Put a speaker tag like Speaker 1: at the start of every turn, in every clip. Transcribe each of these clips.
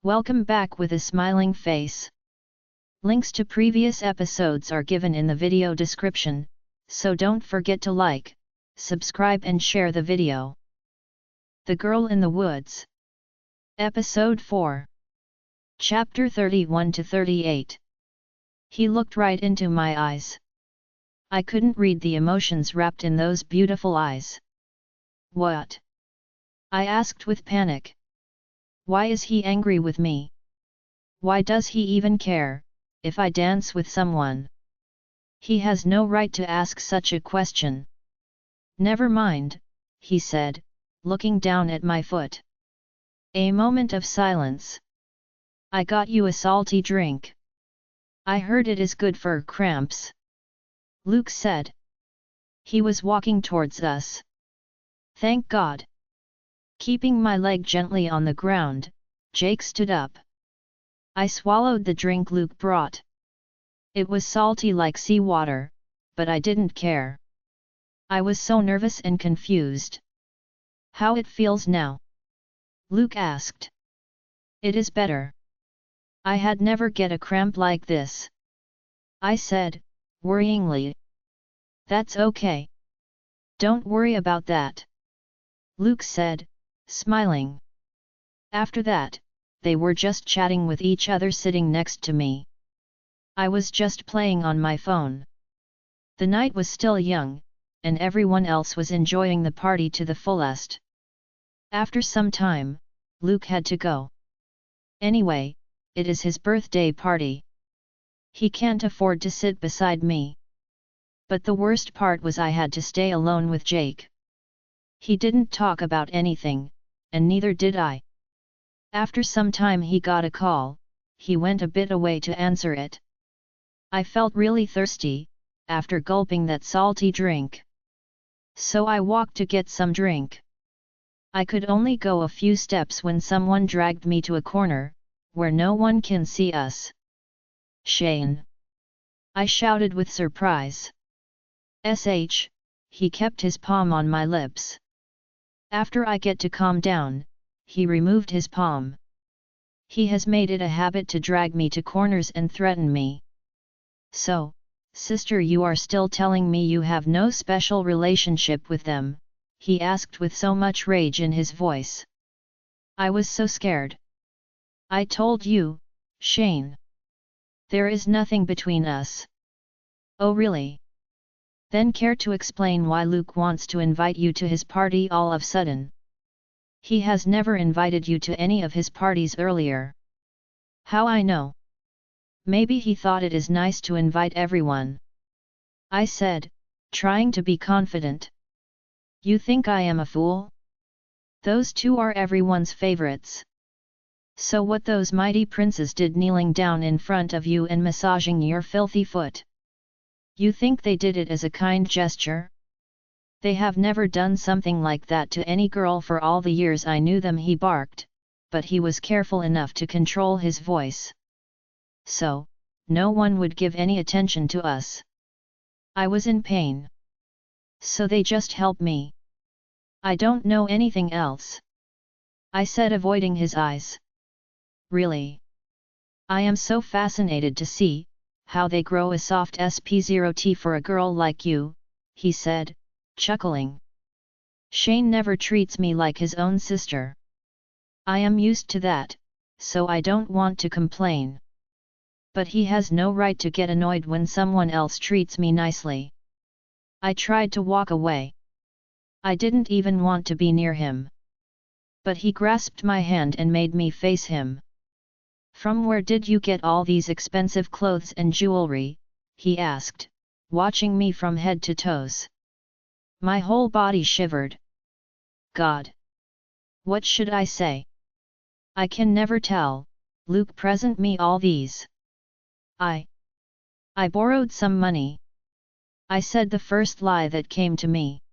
Speaker 1: Welcome back with a smiling face. Links to previous episodes are given in the video description, so don't forget to like, subscribe and share the video. The Girl in the Woods. Episode 4. Chapter 31-38. He looked right into my eyes. I couldn't read the emotions wrapped in those beautiful eyes. What? I asked with panic. Why is he angry with me? Why does he even care if I dance with someone? He has no right to ask such a question. Never mind, he said, looking down at my foot. A moment of silence. I got you a salty drink. I heard it is good for cramps. Luke said. He was walking towards us. Thank God. Keeping my leg gently on the ground, Jake stood up. I swallowed the drink Luke brought. It was salty like seawater, but I didn't care. I was so nervous and confused. How it feels now? Luke asked. It is better. I had never get a cramp like this. I said, worryingly. That's okay. Don't worry about that. Luke said, smiling. After that, they were just chatting with each other sitting next to me. I was just playing on my phone. The night was still young, and everyone else was enjoying the party to the fullest. After some time, Luke had to go. Anyway, it is his birthday party. He can't afford to sit beside me. But the worst part was I had to stay alone with Jake. He didn't talk about anything, and neither did I. After some time he got a call. He went a bit away to answer it. I felt really thirsty, after gulping that salty drink. So I walked to get some drink. I could only go a few steps when someone dragged me to a corner, where no one can see us. Shane! I shouted with surprise. He kept his palm on my lips. After I get to calm down, he removed his palm. He has made it a habit to drag me to corners and threaten me. So, sister, you are still telling me you have no special relationship with them? He asked with so much rage in his voice. I was so scared. I told you, Shane. There is nothing between us. Oh really? Then care to explain why Luke wants to invite you to his party all of a sudden? He has never invited you to any of his parties earlier. How I know? Maybe he thought it is nice to invite everyone. I said, trying to be confident. You think I am a fool? Those two are everyone's favorites. So what those mighty princes did kneeling down in front of you and massaging your filthy foot? You think they did it as a kind gesture? They have never done something like that to any girl for all the years I knew them. He barked, but he was careful enough to control his voice. So, no one would give any attention to us. I was in pain. So they just helped me. I don't know anything else. I said, avoiding his eyes. Really? I am so fascinated to see how they grow a soft SP0T for a girl like you, he said, chuckling. Shane never treats me like his own sister. I am used to that, so I don't want to complain. But he has no right to get annoyed when someone else treats me nicely. I tried to walk away. I didn't even want to be near him. But he grasped my hand and made me face him. From where did you get all these expensive clothes and jewelry? He asked, watching me from head to toes. My whole body shivered. God! What should I say? I can never tell. Luke present me all these. I borrowed some money. I said the first lie that came to me.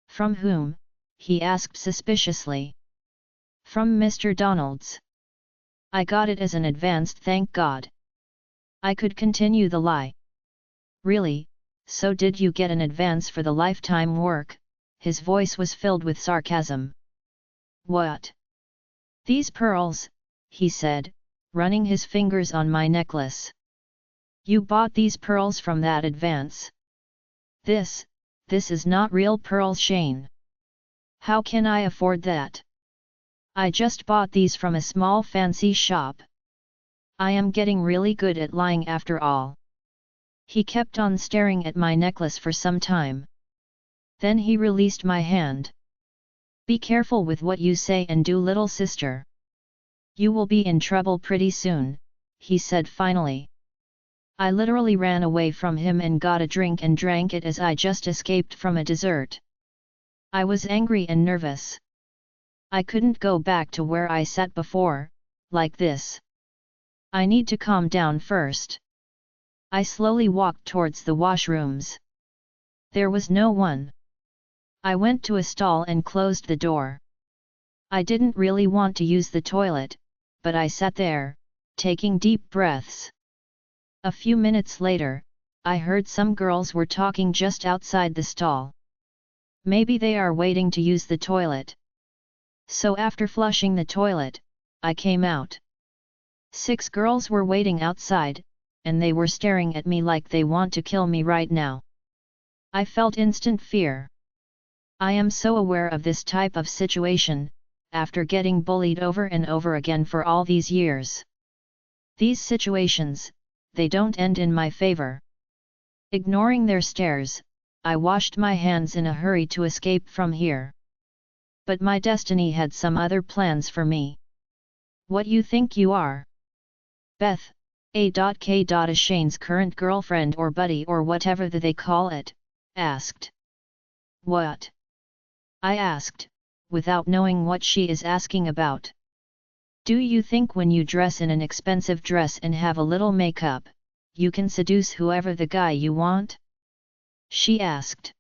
Speaker 1: From whom? He asked suspiciously. From Mr. Donald's. I got it as an advance, thank God. I could continue the lie. Really? So did you get an advance for the lifetime work? His voice was filled with sarcasm. What? These pearls, he said, running his fingers on my necklace. You bought these pearls from that advance. This is not real pearls, Shane. How can I afford that? I just bought these from a small fancy shop. I am getting really good at lying after all. He kept on staring at my necklace for some time. Then he released my hand. Be careful with what you say and do, little sister. You will be in trouble pretty soon, he said finally. I literally ran away from him and got a drink and drank it as I just escaped from a dessert. I was angry and nervous. I couldn't go back to where I sat before, like this. I need to calm down first. I slowly walked towards the washrooms. There was no one. I went to a stall and closed the door. I didn't really want to use the toilet, but I sat there, taking deep breaths. A few minutes later, I heard some girls were talking just outside the stall. Maybe they are waiting to use the toilet. So after flushing the toilet, I came out. 6 girls were waiting outside, and they were staring at me like they want to kill me right now. I felt instant fear. I am so aware of this type of situation, after getting bullied over and over again for all these years. These situations, they don't end in my favor. Ignoring their stares, I washed my hands in a hurry to escape from here. But my destiny had some other plans for me. What you think you are? Beth, A.K. is Shane's current girlfriend or buddy or whatever they call it, asked. What? I asked, without knowing what she is asking about. Do you think when you dress in an expensive dress and have a little makeup, you can seduce whoever the guy you want? She asked.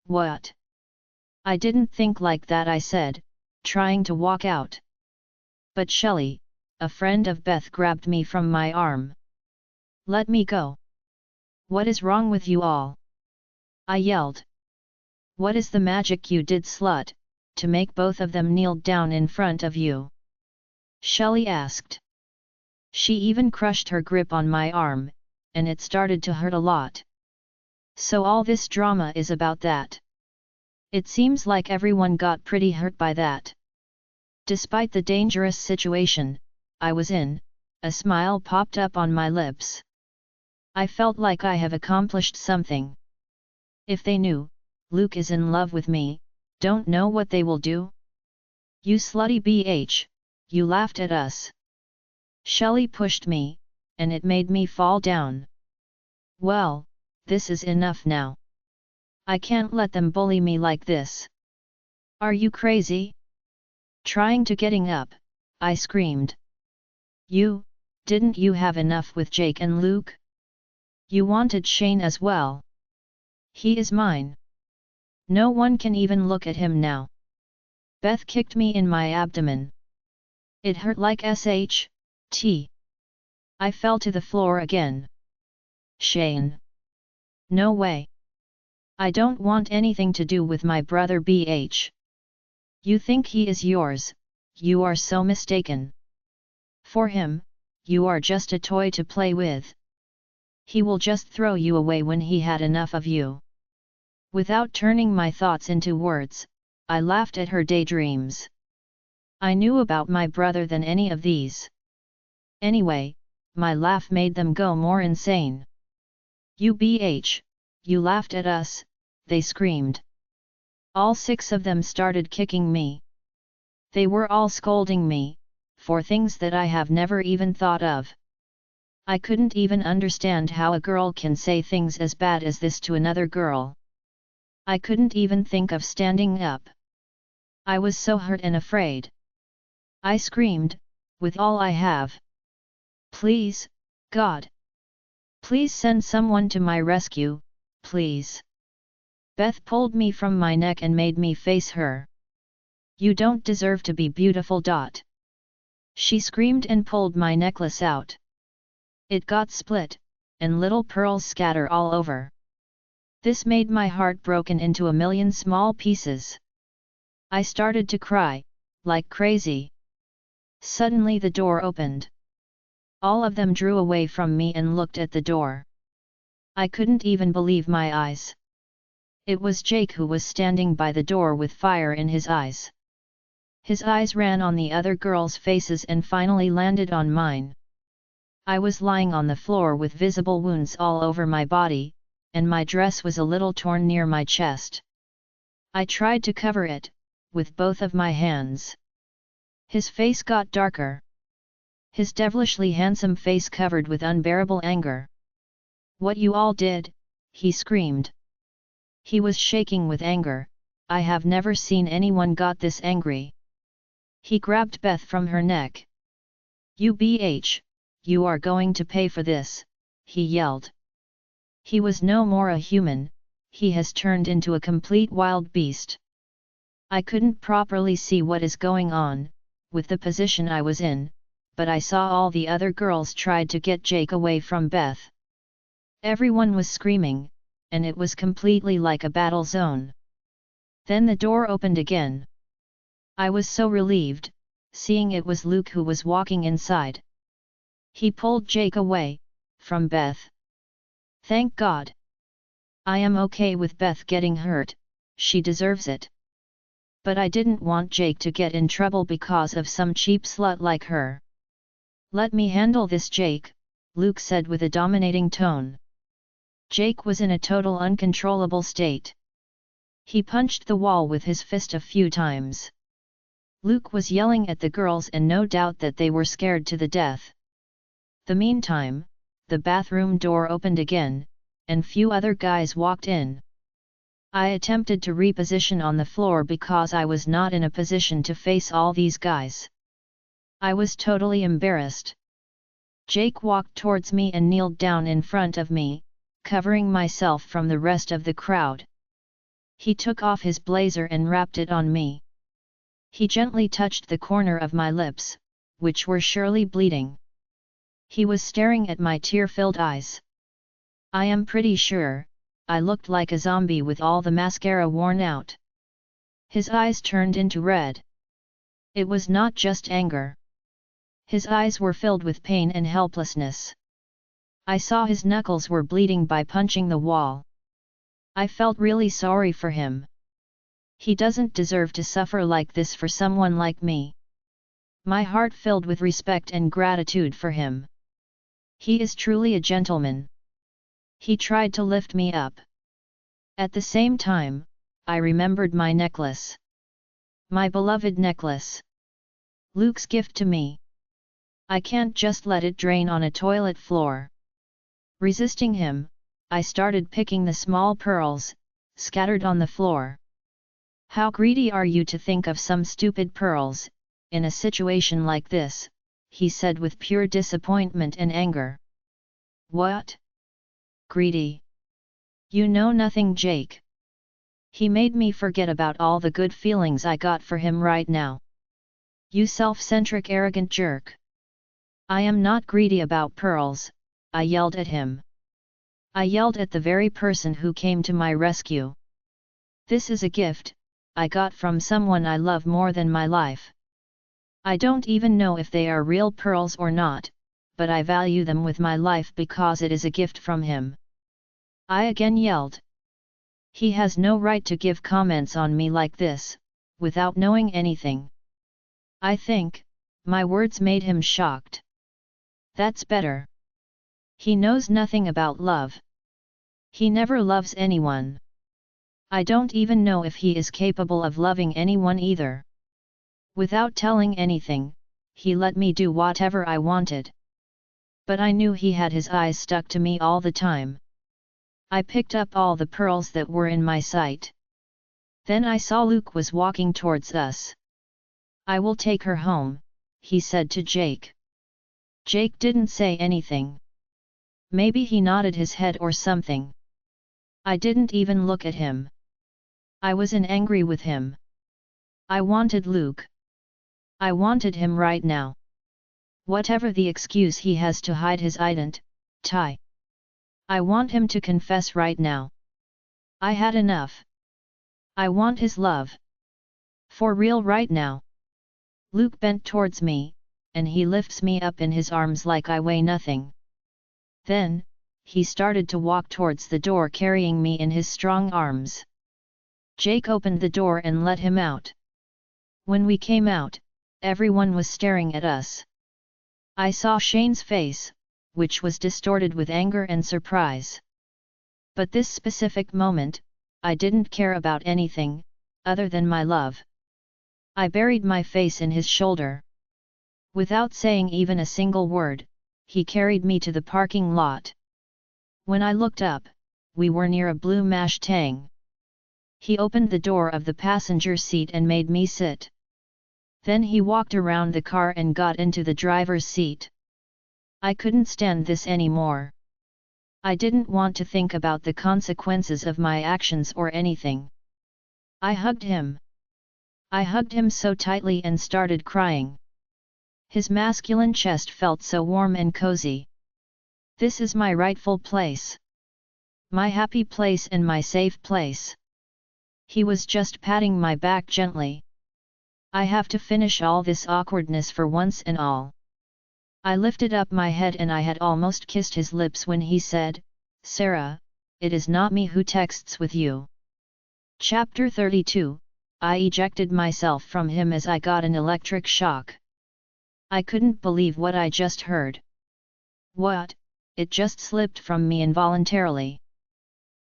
Speaker 1: What? I didn't think like that, I said, trying to walk out. But Shelley, a friend of Beth, grabbed me from my arm. Let me go. What is wrong with you all? I yelled. What is the magic you did, slut, to make both of them kneel down in front of you? Shelley asked. She even crushed her grip on my arm, and it started to hurt a lot. So all this drama is about that. It seems like everyone got pretty hurt by that. Despite the dangerous situation I was in, a smile popped up on my lips. I felt like I have accomplished something. If they knew Luke is in love with me, don't know what they will do? You slutty BH, you laughed at us. Shelley pushed me, and it made me fall down. Well, this is enough now. I can't let them bully me like this. Are you crazy? Trying to getting up, I screamed. Didn't you have enough with Jake and Luke? You wanted Shane as well. He is mine. No one can even look at him now. Beth kicked me in my abdomen. It hurt like SHT. I fell to the floor again. Shane. No way. I don't want anything to do with my brother BH. You think he is yours, you are so mistaken. For him, you are just a toy to play with. He will just throw you away when he had enough of you. Without turning my thoughts into words, I laughed at her daydreams. I knew about my brother than any of these. Anyway, my laugh made them go more insane. You BH, you laughed at us, they screamed. All 6 of them started kicking me. They were all scolding me, for things that I have never even thought of. I couldn't even understand how a girl can say things as bad as this to another girl. I couldn't even think of standing up. I was so hurt and afraid. I screamed, with all I have. Please, God. Please send someone to my rescue, please. Beth pulled me from my neck and made me face her. You don't deserve to be beautiful. She screamed and pulled my necklace out. It got split, and little pearls scatter all over. This made my heart broken into a million small pieces. I started to cry, like crazy. Suddenly the door opened. All of them drew away from me and looked at the door. I couldn't even believe my eyes. It was Jake who was standing by the door with fire in his eyes. His eyes ran on the other girls' faces and finally landed on mine. I was lying on the floor with visible wounds all over my body, and my dress was a little torn near my chest. I tried to cover it, with both of my hands. His face got darker. His devilishly handsome face covered with unbearable anger. "What you all did," he screamed. He was shaking with anger. I have never seen anyone got this angry. He grabbed Beth from her neck. You are going to pay for this," he yelled. He was no more a human, he has turned into a complete wild beast. I couldn't properly see what is going on, with the position I was in, but I saw all the other girls tried to get Jake away from Beth. Everyone was screaming, and it was completely like a battle zone. Then the door opened again. I was so relieved, seeing it was Luke who was walking inside. He pulled Jake away, from Beth. Thank God. I am okay with Beth getting hurt, she deserves it. But I didn't want Jake to get in trouble because of some cheap slut like her. Let me handle this, Jake, Luke said with a dominating tone. Jake was in a total uncontrollable state. He punched the wall with his fist a few times. Luke was yelling at the girls and no doubt that they were scared to the death. The meantime, the bathroom door opened again, and few other guys walked in. I attempted to reposition on the floor because I was not in a position to face all these guys. I was totally embarrassed. Jake walked towards me and kneeled down in front of me, covering myself from the rest of the crowd. He took off his blazer and wrapped it on me. He gently touched the corner of my lips, which were surely bleeding. He was staring at my tear-filled eyes. I am pretty sure, I looked like a zombie with all the mascara worn out. His eyes turned into red. It was not just anger. His eyes were filled with pain and helplessness. I saw his knuckles were bleeding by punching the wall. I felt really sorry for him. He doesn't deserve to suffer like this for someone like me. My heart filled with respect and gratitude for him. He is truly a gentleman. He tried to lift me up. At the same time, I remembered my necklace. My beloved necklace. Luke's gift to me. I can't just let it drain on a toilet floor. Resisting him, I started picking the small pearls, scattered on the floor. How greedy are you to think of some stupid pearls, in a situation like this, he said with pure disappointment and anger. What? Greedy? You know nothing, Jake. He made me forget about all the good feelings I got for him right now. You self-centric arrogant jerk. I am not greedy about pearls, I yelled at him. I yelled at the very person who came to my rescue. This is a gift, I got from someone I love more than my life. I don't even know if they are real pearls or not, but I value them with my life because it is a gift from him. I again yelled. He has no right to give comments on me like this, without knowing anything. I think, my words made him shocked. That's better. He knows nothing about love. He never loves anyone. I don't even know if he is capable of loving anyone either. Without telling anything, he let me do whatever I wanted. But I knew he had his eyes stuck to me all the time. I picked up all the pearls that were in my sight. Then I saw Luke was walking towards us. I will take her home, he said to Jake. Jake didn't say anything. Maybe he nodded his head or something. I didn't even look at him. I was angry with him. I wanted Luke. I wanted him right now. Whatever the excuse he has to hide his identity. I want him to confess right now. I had enough. I want his love. For real right now. Luke bent towards me, and he lifts me up in his arms like I weigh nothing. Then, he started to walk towards the door carrying me in his strong arms. Jake opened the door and let him out. When we came out, everyone was staring at us. I saw Shane's face, which was distorted with anger and surprise. But this specific moment, I didn't care about anything, other than my love. I buried my face in his shoulder. Without saying even a single word, he carried me to the parking lot. When I looked up, we were near a blue Mustang. He opened the door of the passenger seat and made me sit. Then he walked around the car and got into the driver's seat. I couldn't stand this anymore. I didn't want to think about the consequences of my actions or anything. I hugged him. I hugged him so tightly and started crying. His masculine chest felt so warm and cozy. This is my rightful place. My happy place and my safe place. He was just patting my back gently. I have to finish all this awkwardness for once and all. I lifted up my head and I had almost kissed his lips when he said, "Sarah, it is not me who texts with you." Chapter 32, I ejected myself from him as I got an electric shock. I couldn't believe what I just heard. What? It just slipped from me involuntarily.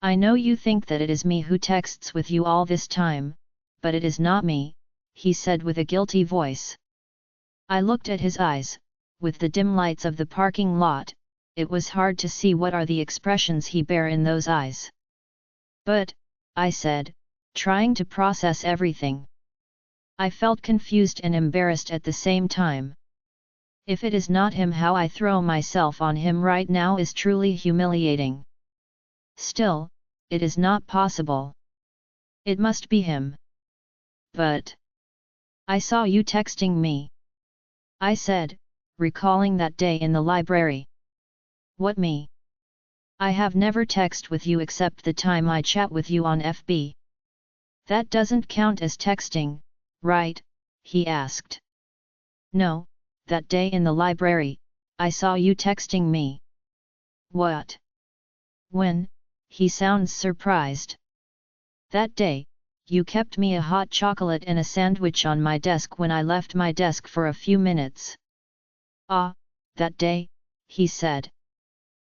Speaker 1: I know you think that it is me who texts with you all this time, but it is not me, he said with a guilty voice. I looked at his eyes. With the dim lights of the parking lot, it was hard to see what are the expressions he bear in those eyes. But, I said, trying to process everything. I felt confused and embarrassed at the same time. If it is not him, how I throw myself on him right now is truly humiliating. Still, it is not possible. It must be him. But I saw you texting me, I said, recalling that day in the library. What, me? I have never texted with you except the time I chat with you on FB. That doesn't count as texting, right? He asked. No, that day in the library, I saw you texting me. What? When? He sounds surprised. That day, you kept me a hot chocolate and a sandwich on my desk when I left my desk for a few minutes. Ah, that day, he said.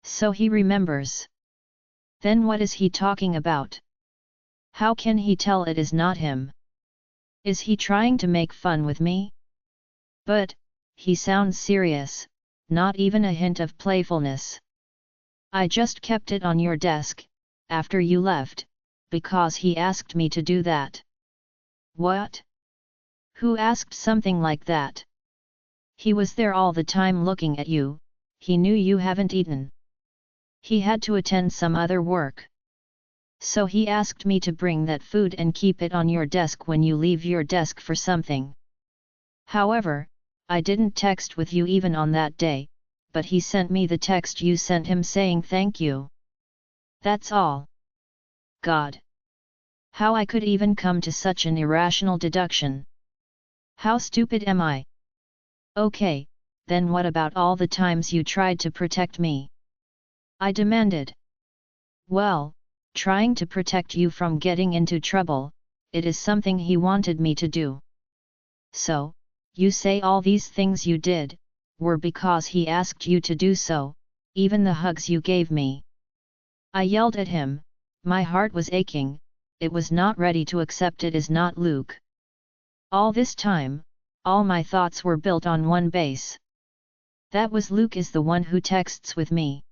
Speaker 1: So he remembers. Then what is he talking about? How can he tell it is not him? Is he trying to make fun with me? But, he sounds serious, not even a hint of playfulness. I just kept it on your desk, after you left, because he asked me to do that. What? Who asked something like that? He was there all the time looking at you, he knew you haven't eaten. He had to attend some other work. So he asked me to bring that food and keep it on your desk when you leave your desk for something. However, I didn't text with you even on that day, but he sent me the text you sent him saying thank you. That's all. God! How I could even come to such an irrational deduction. How stupid am I? Okay, then what about all the times you tried to protect me? I demanded. Well, trying to protect you from getting into trouble, it is something he wanted me to do. So, you say all these things you did, were because he asked you to do so, even the hugs you gave me. I yelled at him, my heart was aching, it was not ready to accept it is not Luke. All this time, all my thoughts were built on one base. That was Luke is the one who texts with me.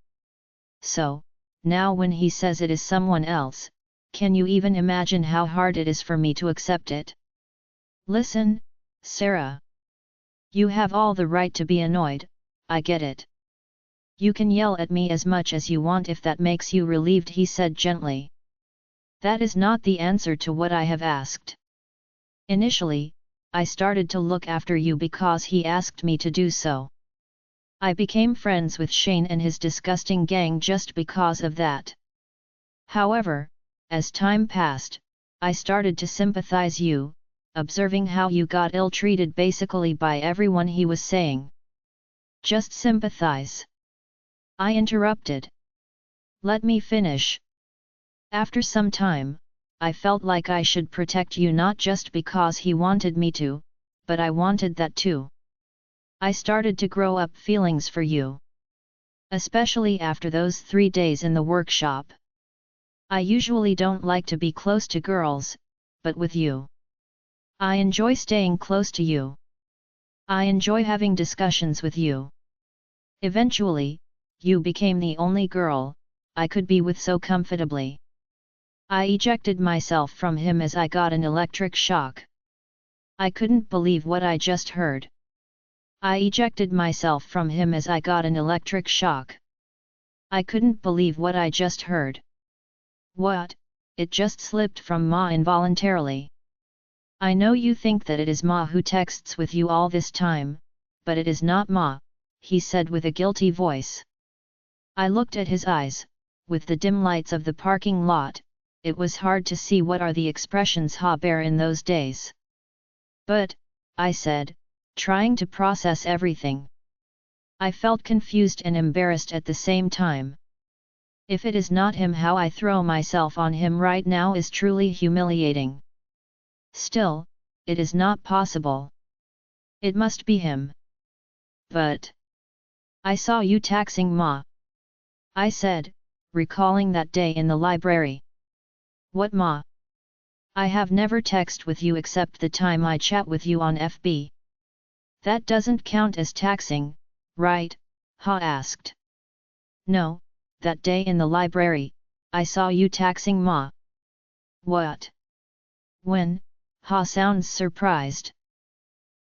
Speaker 1: So, now when he says it is someone else, can you even imagine how hard it is for me to accept it? Listen, Sarah. You have all the right to be annoyed, I get it. You can yell at me as much as you want if that makes you relieved, he said gently. That is not the answer to what I have asked. Initially, I started to look after you because he asked me to do so. I became friends with Shane and his disgusting gang just because of that. However, as time passed, I started to sympathize you, observing how you got ill-treated basically by everyone, he was saying. Just sympathize. I interrupted. Let me finish. After some time, I felt like I should protect you not just because he wanted me to, but I wanted that too. I started to grow up feelings for you. Especially after those 3 days in the workshop. I usually don't like to be close to girls, but with you, I enjoy staying close to you. I enjoy having discussions with you. Eventually, you became the only girl I could be with so comfortably. I ejected myself from him as I got an electric shock. I couldn't believe what I just heard. I ejected myself from him as I got an electric shock. I couldn't believe what I just heard. What? It just slipped from Ma involuntarily. I know you think that it is Ma who texts with you all this time, but it is not Ma, he said with a guilty voice. I looked at his eyes. With the dim lights of the parking lot, it was hard to see what are the expressions Ha bear in those days. But, I said, trying to process everything. I felt confused and embarrassed at the same time. If it is not him, how I throw myself on him right now is truly humiliating. Still, it is not possible. It must be him. But I saw you taxing Ma. I said, recalling that day in the library. What Ma? I have never texted with you except the time I chat with you on FB. That doesn't count as taxing, right? Ha asked. No, that day in the library, I saw you taxing Ma. What? When? Ha sounds surprised.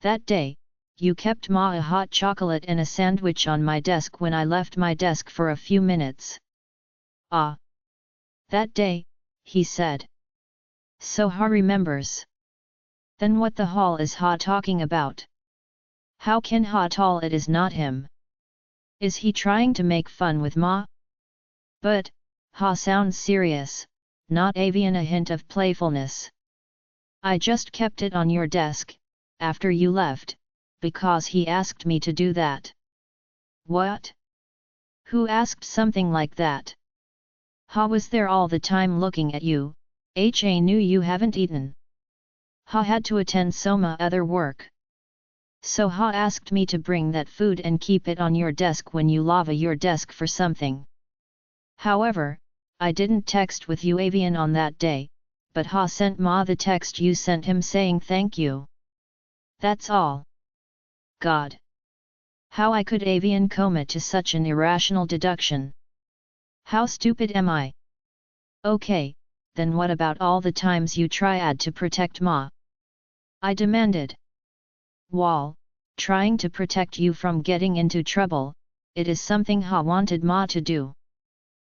Speaker 1: That day, you kept Ma a hot chocolate and a sandwich on my desk when I left my desk for a few minutes. Ah. That day, he said. So Ha remembers. Then what the hell is Ha talking about? How can Ha tell it is not him? Is he trying to make fun with Ma? But, Ha sounds serious, not even a hint of playfulness. I just kept it on your desk, after you left, because he asked me to do that. What? Who asked something like that? Ha was there all the time looking at you. Ha knew you haven't eaten. Ha had to attend Soma other work. So Ha asked me to bring that food and keep it on your desk when you lava your desk for something. However, I didn't text with you avian on that day, but Ha sent Ma the text you sent him saying thank you. That's all. God. How I could avian commit to such an irrational deduction. How stupid am I? Okay, then what about all the times you tried to protect Ma? I demanded. Wall, trying to protect you from getting into trouble, it is something Ha wanted Ma to do.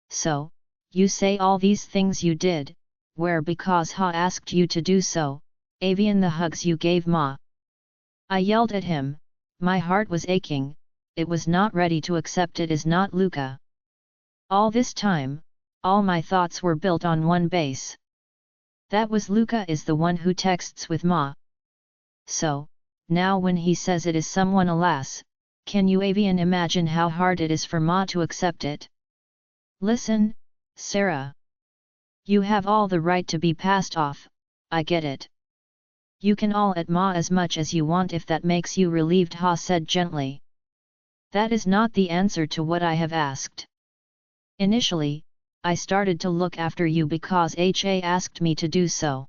Speaker 1: So, you say all these things you did, where because Ha asked you to do so, avian the hugs you gave Ma. I yelled at him, my heart was aching, it was not ready to accept it is not Luca. All this time, all my thoughts were built on one base. That was Luca is the one who texts with Ma. So, now when he says it is someone alas, can you avian imagine how hard it is for Ma to accept it? Listen, Sarah. You have all the right to be passed off, I get it. You can all at Ma as much as you want if that makes you relieved, Ha said gently. That is not the answer to what I have asked. Initially, I started to look after you because Ha asked me to do so.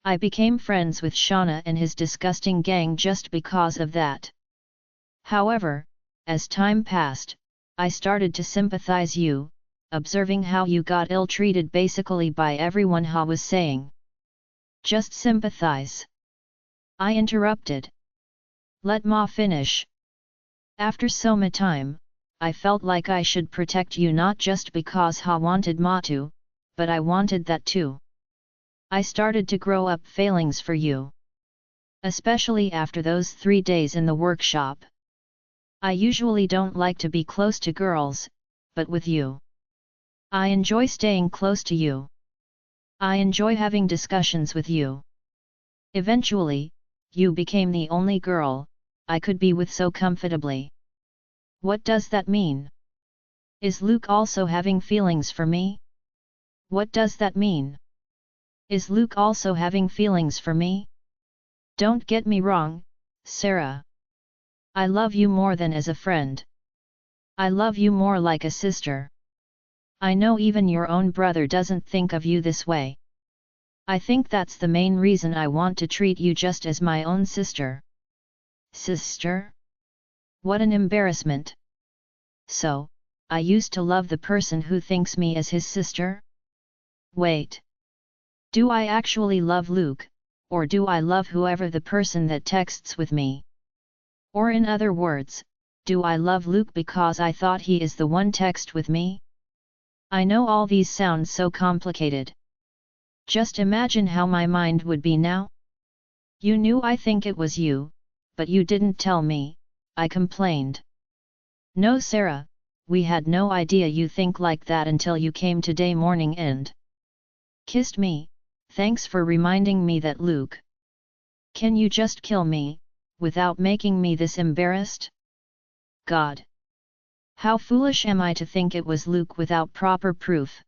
Speaker 1: I became friends with Shauna and his disgusting gang just because of that. However, as time passed, I started to sympathize you, observing how you got ill-treated basically by everyone Ha was saying. Just sympathize. I interrupted. Let Ma finish. After so much time, I felt like I should protect you not just because Ha wanted Ma to, but I wanted that too. I started to grow up feelings for you. Especially after those 3 days in the workshop. I usually don't like to be close to girls, but with you, I enjoy staying close to you. I enjoy having discussions with you. Eventually, you became the only girl I could be with so comfortably. What does that mean? Is Luke also having feelings for me? What does that mean? Is Luke also having feelings for me? Don't get me wrong, Sarah. I love you more than as a friend. I love you more like a sister. I know even your own brother doesn't think of you this way. I think that's the main reason I want to treat you just as my own sister. Sister? What an embarrassment. So, I used to love the person who thinks me as his sister? Wait. Do I actually love Luke, or do I love whoever the person that texts with me? Or in other words, do I love Luke because I thought he is the one text with me? I know all these sound so complicated. Just imagine how my mind would be now. You knew I think it was you, but you didn't tell me, I complained. No Sarah, we had no idea you think like that until you came today morning and kissed me. Thanks for reminding me that Luke. Can you just kill me, without making me this embarrassed? God! How foolish am I to think it was Luke without proper proof?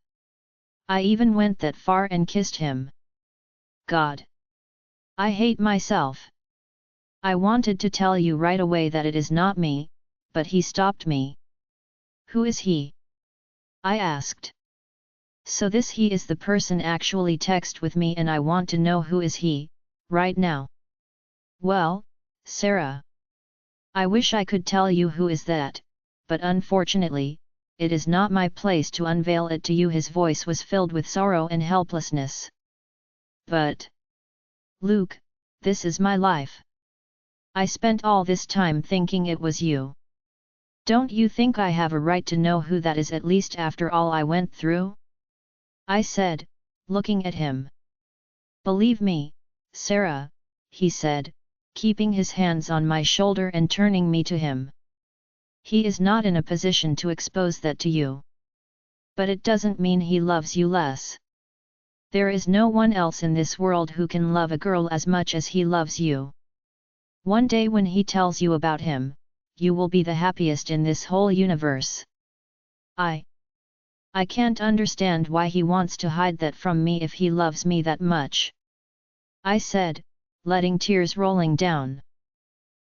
Speaker 1: I even went that far and kissed him. God! I hate myself. I wanted to tell you right away that it is not me, but he stopped me. Who is he? I asked. So this he is the person actually text with me and I want to know who is he, right now. Well, Sarah. I wish I could tell you who is that, but unfortunately, it is not my place to unveil it to you. His voice was filled with sorrow and helplessness. But, Luke, this is my life. I spent all this time thinking it was you. Don't you think I have a right to know who that is, at least after all I went through? I said, looking at him. Believe me, Sarah, he said, keeping his hands on my shoulder and turning me to him. He is not in a position to expose that to you. But it doesn't mean he loves you less. There is no one else in this world who can love a girl as much as he loves you. One day when he tells you about him, you will be the happiest in this whole universe. I can't understand why he wants to hide that from me if he loves me that much. I said, letting tears rolling down.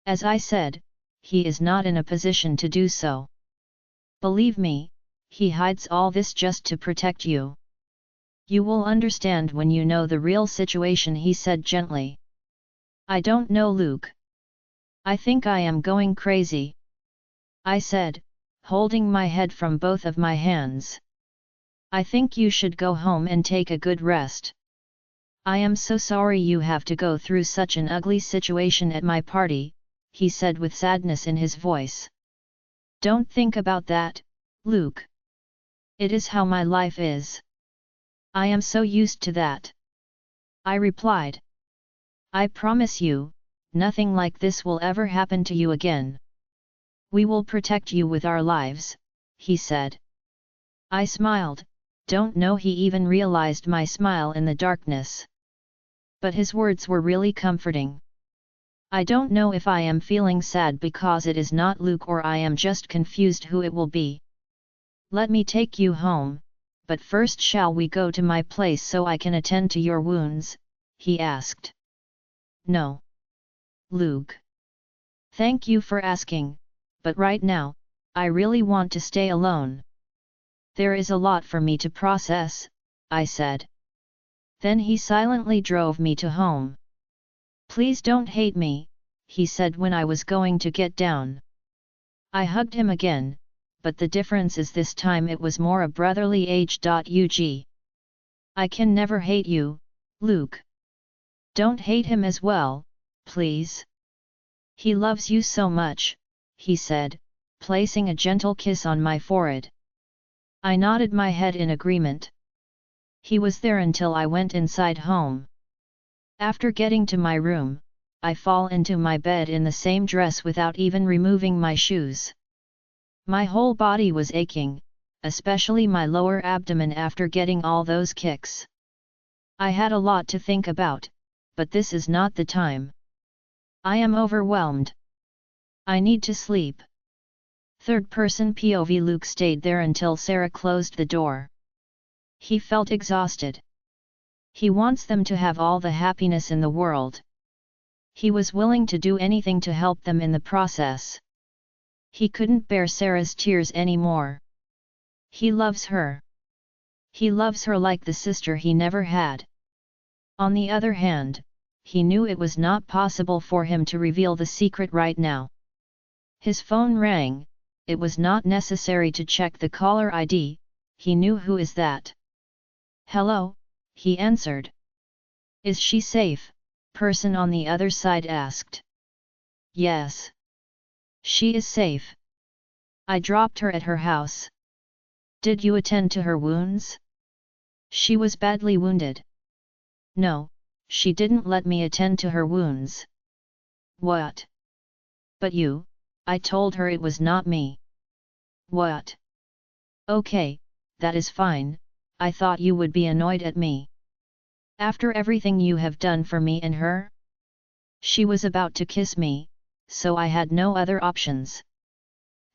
Speaker 1: As I said, he is not in a position to do so. Believe me, he hides all this just to protect you. You will understand when you know the real situation, he said gently. I don't know, Luke. I think I am going crazy. I said, holding my head from both of my hands. I think you should go home and take a good rest. I am so sorry you have to go through such an ugly situation at my party, he said with sadness in his voice. Don't think about that, Luke. It is how my life is. I am so used to that. I replied. I promise you, nothing like this will ever happen to you again. We will protect you with our lives, he said. I smiled, don't know he even realized my smile in the darkness. But his words were really comforting. I don't know if I am feeling sad because it is not Luke or I am just confused who it will be. Let me take you home, but first shall we go to my place so I can attend to your wounds, he asked. No. Luke. Thank you for asking, but right now, I really want to stay alone. There is a lot for me to process, I said. Then he silently drove me to home. Please don't hate me, he said when I was going to get down. I hugged him again, but the difference is this time it was more a brotherly age.ug. I can never hate you, Luke. Don't hate him as well, please. He loves you so much, he said, placing a gentle kiss on my forehead. I nodded my head in agreement. He was there until I went inside home. After getting to my room, I fall into my bed in the same dress without even removing my shoes. My whole body was aching, especially my lower abdomen after getting all those kicks. I had a lot to think about, but this is not the time. I am overwhelmed. I need to sleep. Third-person POV. Luke stayed there until Sarah closed the door. He felt exhausted. He wants them to have all the happiness in the world. He was willing to do anything to help them in the process. He couldn't bear Sarah's tears anymore. He loves her. He loves her like the sister he never had. On the other hand, he knew it was not possible for him to reveal the secret right now. His phone rang. It was not necessary to check the caller ID, he knew who is that. Hello, he answered. Is she safe? Person on the other side asked. Yes. She is safe. I dropped her at her house. Did you attend to her wounds? She was badly wounded. No, she didn't let me attend to her wounds. What? But you, I told her it was not me. What? Okay, that is fine, I thought you would be annoyed at me. After everything you have done for me and her? She was about to kiss me, so I had no other options.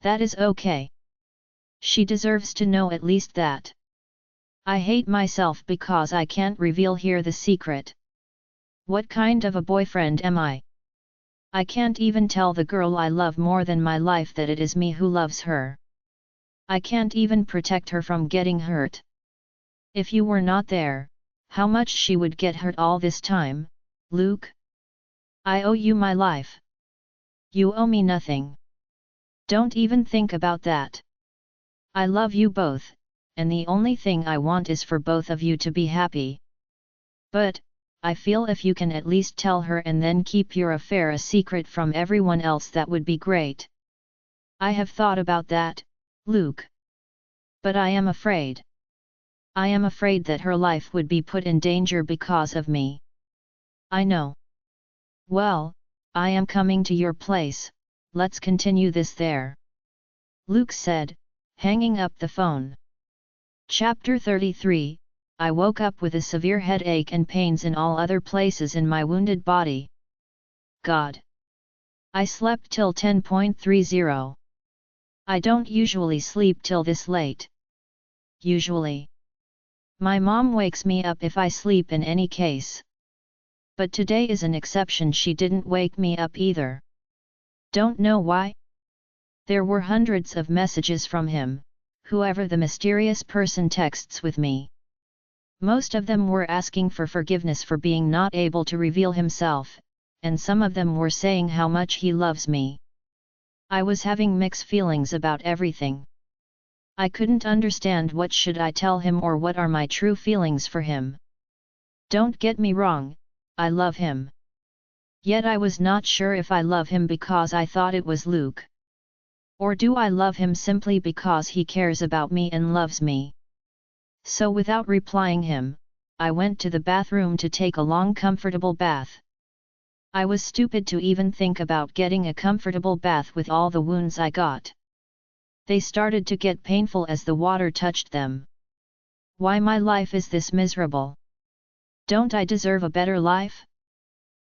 Speaker 1: That is okay. She deserves to know at least that. I hate myself because I can't reveal here the secret. What kind of a boyfriend am I? I can't even tell the girl I love more than my life that it is me who loves her. I can't even protect her from getting hurt. If you were not there, how much she would get hurt all this time, Luke? I owe you my life. You owe me nothing. Don't even think about that. I love you both, and the only thing I want is for both of you to be happy. But, I feel if you can at least tell her and then keep your affair a secret from everyone else, that would be great. I have thought about that, Luke. But I am afraid. I am afraid that her life would be put in danger because of me. I know. Well, I am coming to your place, let's continue this there. Luke said, hanging up the phone. Chapter 33, I woke up with a severe headache and pains in all other places in my wounded body. God. I slept till 10:30. I don't usually sleep till this late. Usually. My mom wakes me up if I sleep in any case. But today is an exception, she didn't wake me up either. Don't know why? There were hundreds of messages from him, whoever the mysterious person texts with me. Most of them were asking for forgiveness for being not able to reveal himself, and some of them were saying how much he loves me. I was having mixed feelings about everything. I couldn't understand what should I tell him or what are my true feelings for him. Don't get me wrong, I love him. Yet I was not sure if I love him because I thought it was Luke. Or do I love him simply because he cares about me and loves me? So without replying him, I went to the bathroom to take a long comfortable bath. I was stupid to even think about getting a comfortable bath with all the wounds I got. They started to get painful as the water touched them. Why my life is this miserable? Don't I deserve a better life?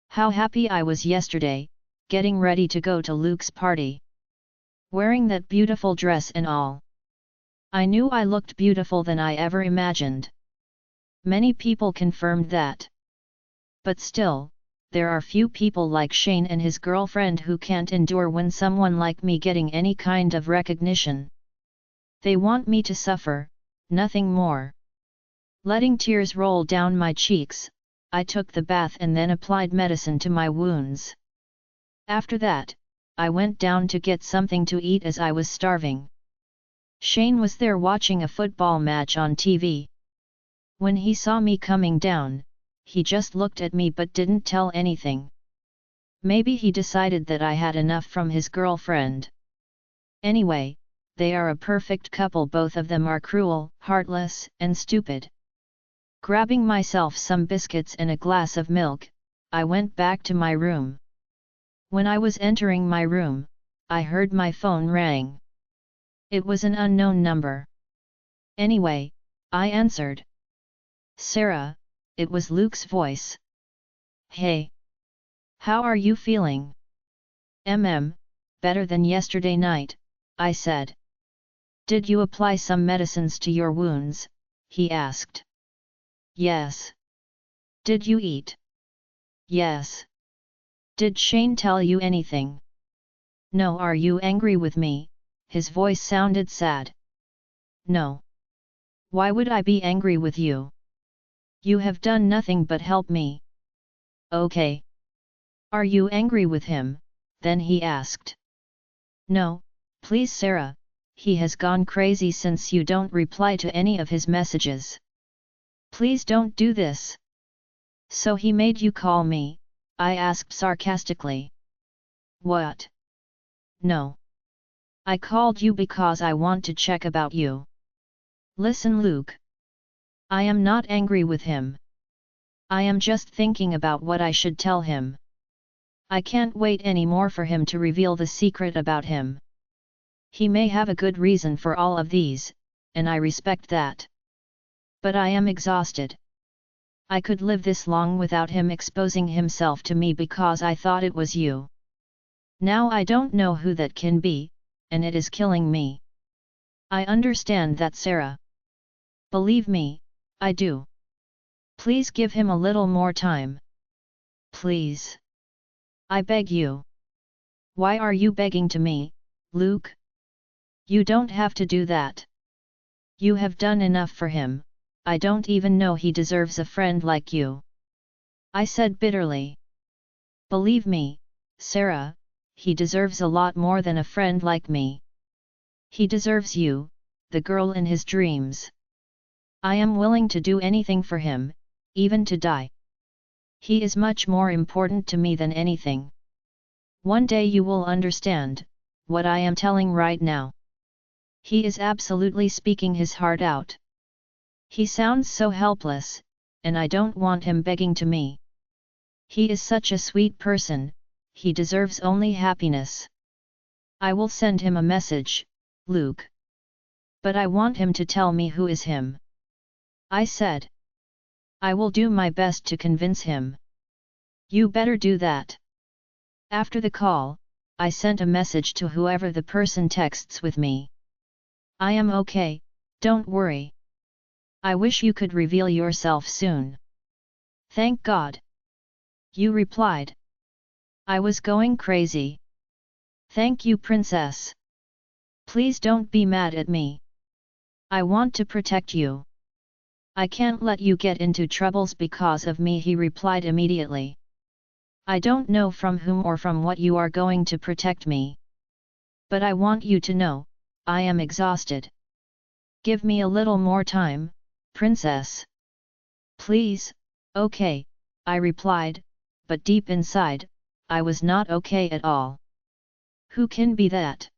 Speaker 1: How happy I was yesterday, getting ready to go to Luke's party. Wearing that beautiful dress and all. I knew I looked beautiful than I ever imagined. Many people confirmed that. But still, there are few people like Shane and his girlfriend who can't endure when someone like me getting any kind of recognition. They want me to suffer, nothing more. Letting tears roll down my cheeks, I took the bath and then applied medicine to my wounds. After that, I went down to get something to eat as I was starving. Shane was there watching a football match on TV. When he saw me coming down, he just looked at me but didn't tell anything. Maybe he decided that I had enough from his girlfriend. Anyway, they are a perfect couple, both of them are cruel, heartless, and stupid. Grabbing myself some biscuits and a glass of milk, I went back to my room. When I was entering my room, I heard my phone rang. It was an unknown number. Anyway, I answered. Sarah, it was Luke's voice. Hey! How are you feeling? Better than yesterday night, I said. Did you apply some medicines to your wounds? He asked. Yes. Did you eat? Yes. Did Shane tell you anything? No. Are you angry with me? His voice sounded sad. No. Why would I be angry with you? You have done nothing but help me. Okay. Are you angry with him? Then he asked. No, please Sarah, he has gone crazy since you don't reply to any of his messages. Please don't do this. So he made you call me? I asked sarcastically. What? No. I called you because I want to check about you. Listen, Luke. I am not angry with him. I am just thinking about what I should tell him. I can't wait anymore for him to reveal the secret about him. He may have a good reason for all of these, and I respect that. But I am exhausted. I could live this long without him exposing himself to me because I thought it was you. Now I don't know who that can be, and it is killing me. I understand that, Sarah. Believe me, I do. Please give him a little more time. Please. I beg you. Why are you begging to me, Luke? You don't have to do that. You have done enough for him. I don't even know he deserves a friend like you. I said bitterly. Believe me, Sarah, he deserves a lot more than a friend like me. He deserves you, the girl in his dreams. I am willing to do anything for him, even to die. He is much more important to me than anything. One day you will understand what I am telling right now. He is absolutely speaking his heart out. He sounds so helpless, and I don't want him begging to me. He is such a sweet person, he deserves only happiness. I will send him a message, Luke. But I want him to tell me who is him. I said. I will do my best to convince him. You better do that. After the call, I sent a message to whoever the person texts with me. I am okay, don't worry. I wish you could reveal yourself soon. Thank God. You replied. I was going crazy. Thank you, princess. Please don't be mad at me. I want to protect you. I can't let you get into troubles because of me, he replied immediately. I don't know from whom or from what you are going to protect me. But I want you to know, I am exhausted. Give me a little more time, princess. Please, okay, I replied, but deep inside, I was not okay at all. Who can be that?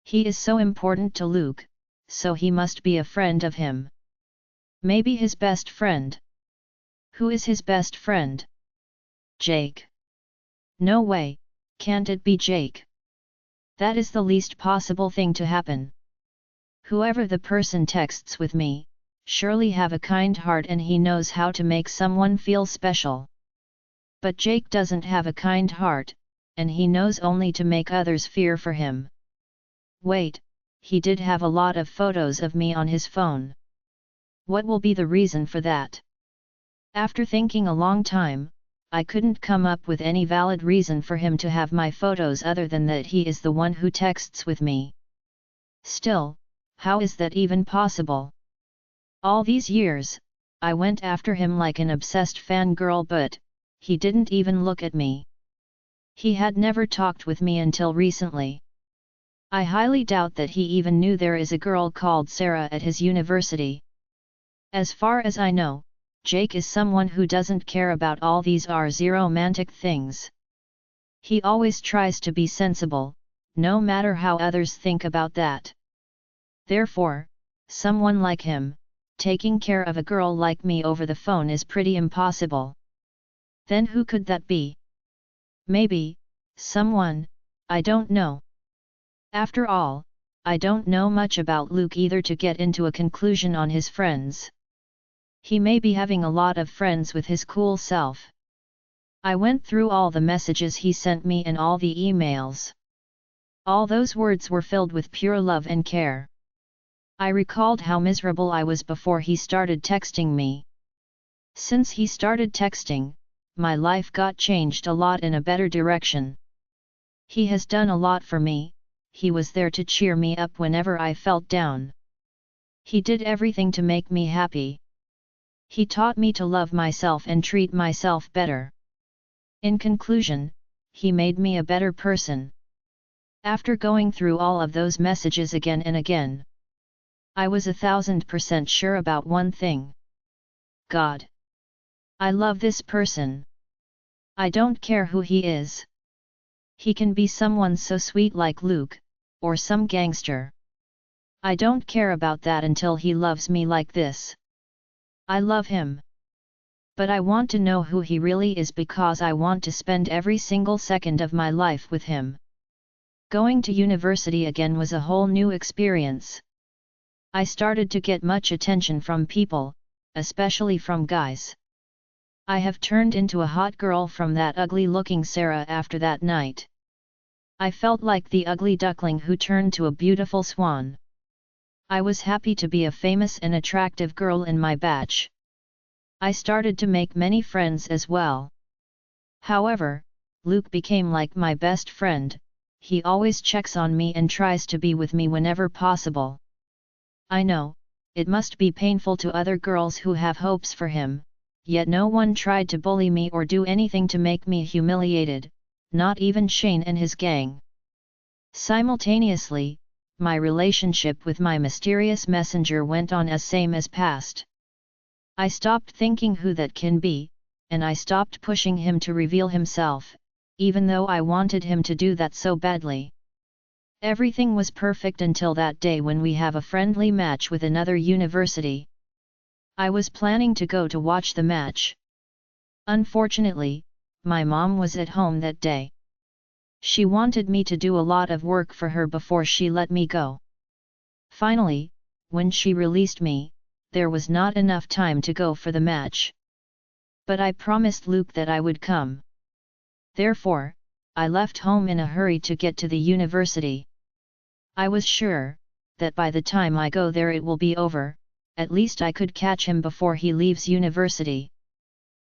Speaker 1: He is so important to Luke, so he must be a friend of him. Maybe his best friend. Who is his best friend? Jake. No way, can't it be Jake? That is the least possible thing to happen. Whoever the person texts with me, surely have a kind heart and he knows how to make someone feel special. But Jake doesn't have a kind heart, and he knows only to make others fear for him. Wait, he did have a lot of photos of me on his phone. What will be the reason for that? After thinking a long time, I couldn't come up with any valid reason for him to have my photos other than that he is the one who texts with me. Still, how is that even possible? All these years, I went after him like an obsessed fangirl, but he didn't even look at me. He had never talked with me until recently. I highly doubt that he even knew there is a girl called Sarah at his university. As far as I know, Jake is someone who doesn't care about all these romantic things. He always tries to be sensible, no matter how others think about that. Therefore, someone like him, taking care of a girl like me over the phone is pretty impossible. Then who could that be? Maybe, someone, I don't know. After all, I don't know much about Luke either to get into a conclusion on his friends. He may be having a lot of friends with his cool self. I went through all the messages he sent me and all the emails. All those words were filled with pure love and care. I recalled how miserable I was before he started texting me. Since he started texting, my life got changed a lot in a better direction. He has done a lot for me. He was there to cheer me up whenever I felt down. He did everything to make me happy. He taught me to love myself and treat myself better. In conclusion, he made me a better person. After going through all of those messages again and again, I was 1000% sure about one thing. God. I love this person. I don't care who he is. He can be someone so sweet like Luke, or some gangster. I don't care about that until he loves me like this. I love him. But I want to know who he really is because I want to spend every single second of my life with him. Going to university again was a whole new experience. I started to get much attention from people, especially from guys. I have turned into a hot girl from that ugly-looking Sarah after that night. I felt like the ugly duckling who turned to a beautiful swan. I was happy to be a famous and attractive girl in my batch. I started to make many friends as well. However, Luke became like my best friend. He always checks on me and tries to be with me whenever possible. I know, it must be painful to other girls who have hopes for him, yet no one tried to bully me or do anything to make me humiliated, not even Shane and his gang. Simultaneously, my relationship with my mysterious messenger went on as same as past. I stopped thinking who that can be, and I stopped pushing him to reveal himself, even though I wanted him to do that so badly. Everything was perfect until that day when we have a friendly match with another university. I was planning to go to watch the match. Unfortunately, my mom was at home that day. She wanted me to do a lot of work for her before she let me go. Finally, when she released me, there was not enough time to go for the match. But I promised Luke that I would come. Therefore, I left home in a hurry to get to the university. I was sure that by the time I go there it will be over, at least I could catch him before he leaves university.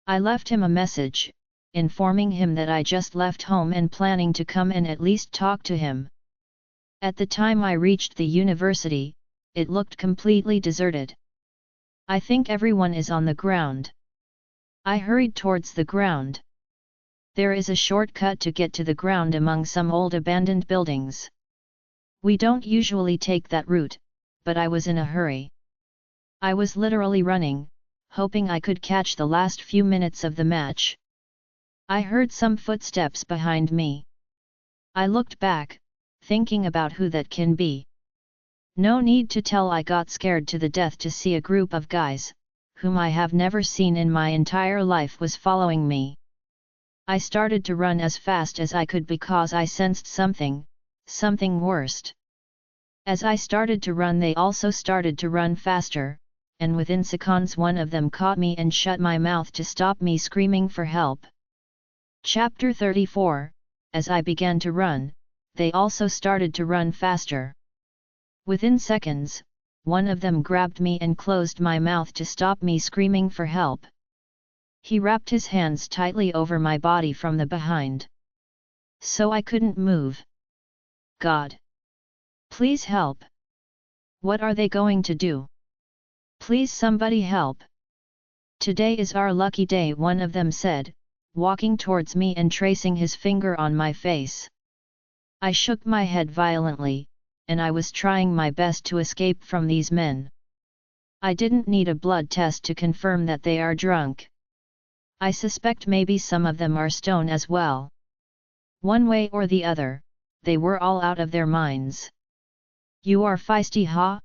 Speaker 1: I left him a message, informing him that I just left home and planning to come and at least talk to him. At the time I reached the university, it looked completely deserted. I think everyone is on the ground. I hurried towards the ground. There is a shortcut to get to the ground among some old abandoned buildings. We don't usually take that route, but I was in a hurry. I was literally running, hoping I could catch the last few minutes of the match. I heard some footsteps behind me. I looked back, thinking about who that can be. No need to tell, I got scared to the death to see a group of guys, whom I have never seen in my entire life, was following me. I started to run as fast as I could because I sensed something worse. As I started to run, they also started to run faster, and within seconds one of them caught me and shut my mouth to stop me screaming for help. Chapter 34. As I began to run, they also started to run faster. Within seconds, one of them grabbed me and closed my mouth to stop me screaming for help. He wrapped his hands tightly over my body from the behind, so I couldn't move. God! Please help! What are they going to do? Please somebody help! Today is our lucky day, one of them said, walking towards me and tracing his finger on my face. I shook my head violently, and I was trying my best to escape from these men. I didn't need a blood test to confirm that they are drunk. I suspect maybe some of them are stoned as well. One way or the other, they were all out of their minds. You are feisty, huh?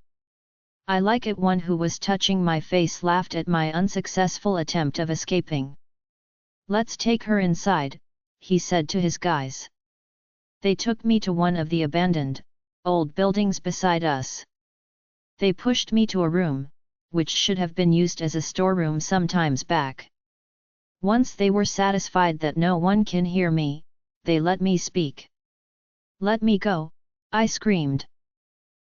Speaker 1: I like it. One who was touching my face laughed at my unsuccessful attempt of escaping. Let's take her inside, he said to his guys. They took me to one of the abandoned, old buildings beside us. They pushed me to a room, which should have been used as a storeroom sometimes back. Once they were satisfied that no one can hear me, they let me speak. "Let me go," I screamed.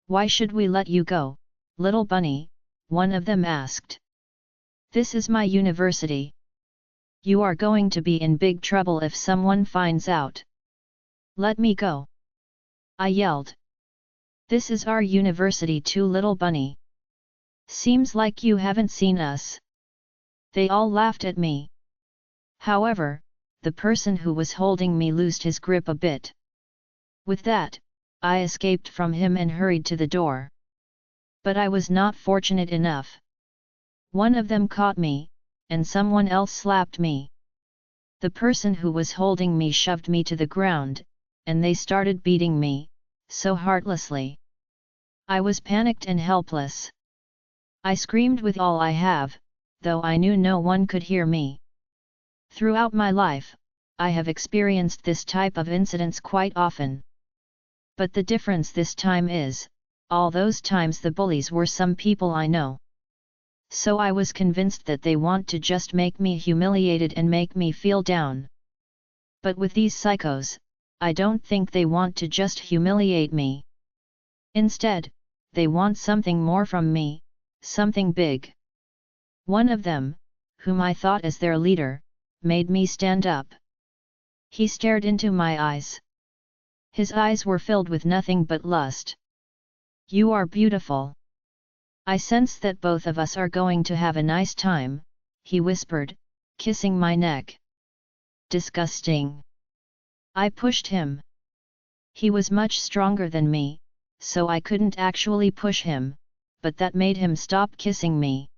Speaker 1: "Why should we let you go, little bunny?" one of them asked. "This is my university. You are going to be in big trouble if someone finds out. Let me go," I yelled. "This is our university too, little bunny. Seems like you haven't seen us." They all laughed at me. However, the person who was holding me loosed his grip a bit. With that, I escaped from him and hurried to the door. But I was not fortunate enough. One of them caught me, and someone else slapped me. The person who was holding me shoved me to the ground, and they started beating me, so heartlessly. I was panicked and helpless. I screamed with all I have, though I knew no one could hear me. Throughout my life, I have experienced this type of incidents quite often. But the difference this time is, all those times the bullies were some people I know. So I was convinced that they want to just make me humiliated and make me feel down. But with these psychos, I don't think they want to just humiliate me. Instead, they want something more from me, something big. One of them, whom I thought as their leader, made me stand up. He stared into my eyes. His eyes were filled with nothing but lust. "You are beautiful. I sense that both of us are going to have a nice time," he whispered, kissing my neck. "Disgusting." I pushed him. He was much stronger than me, so I couldn't actually push him, but that made him stop kissing me.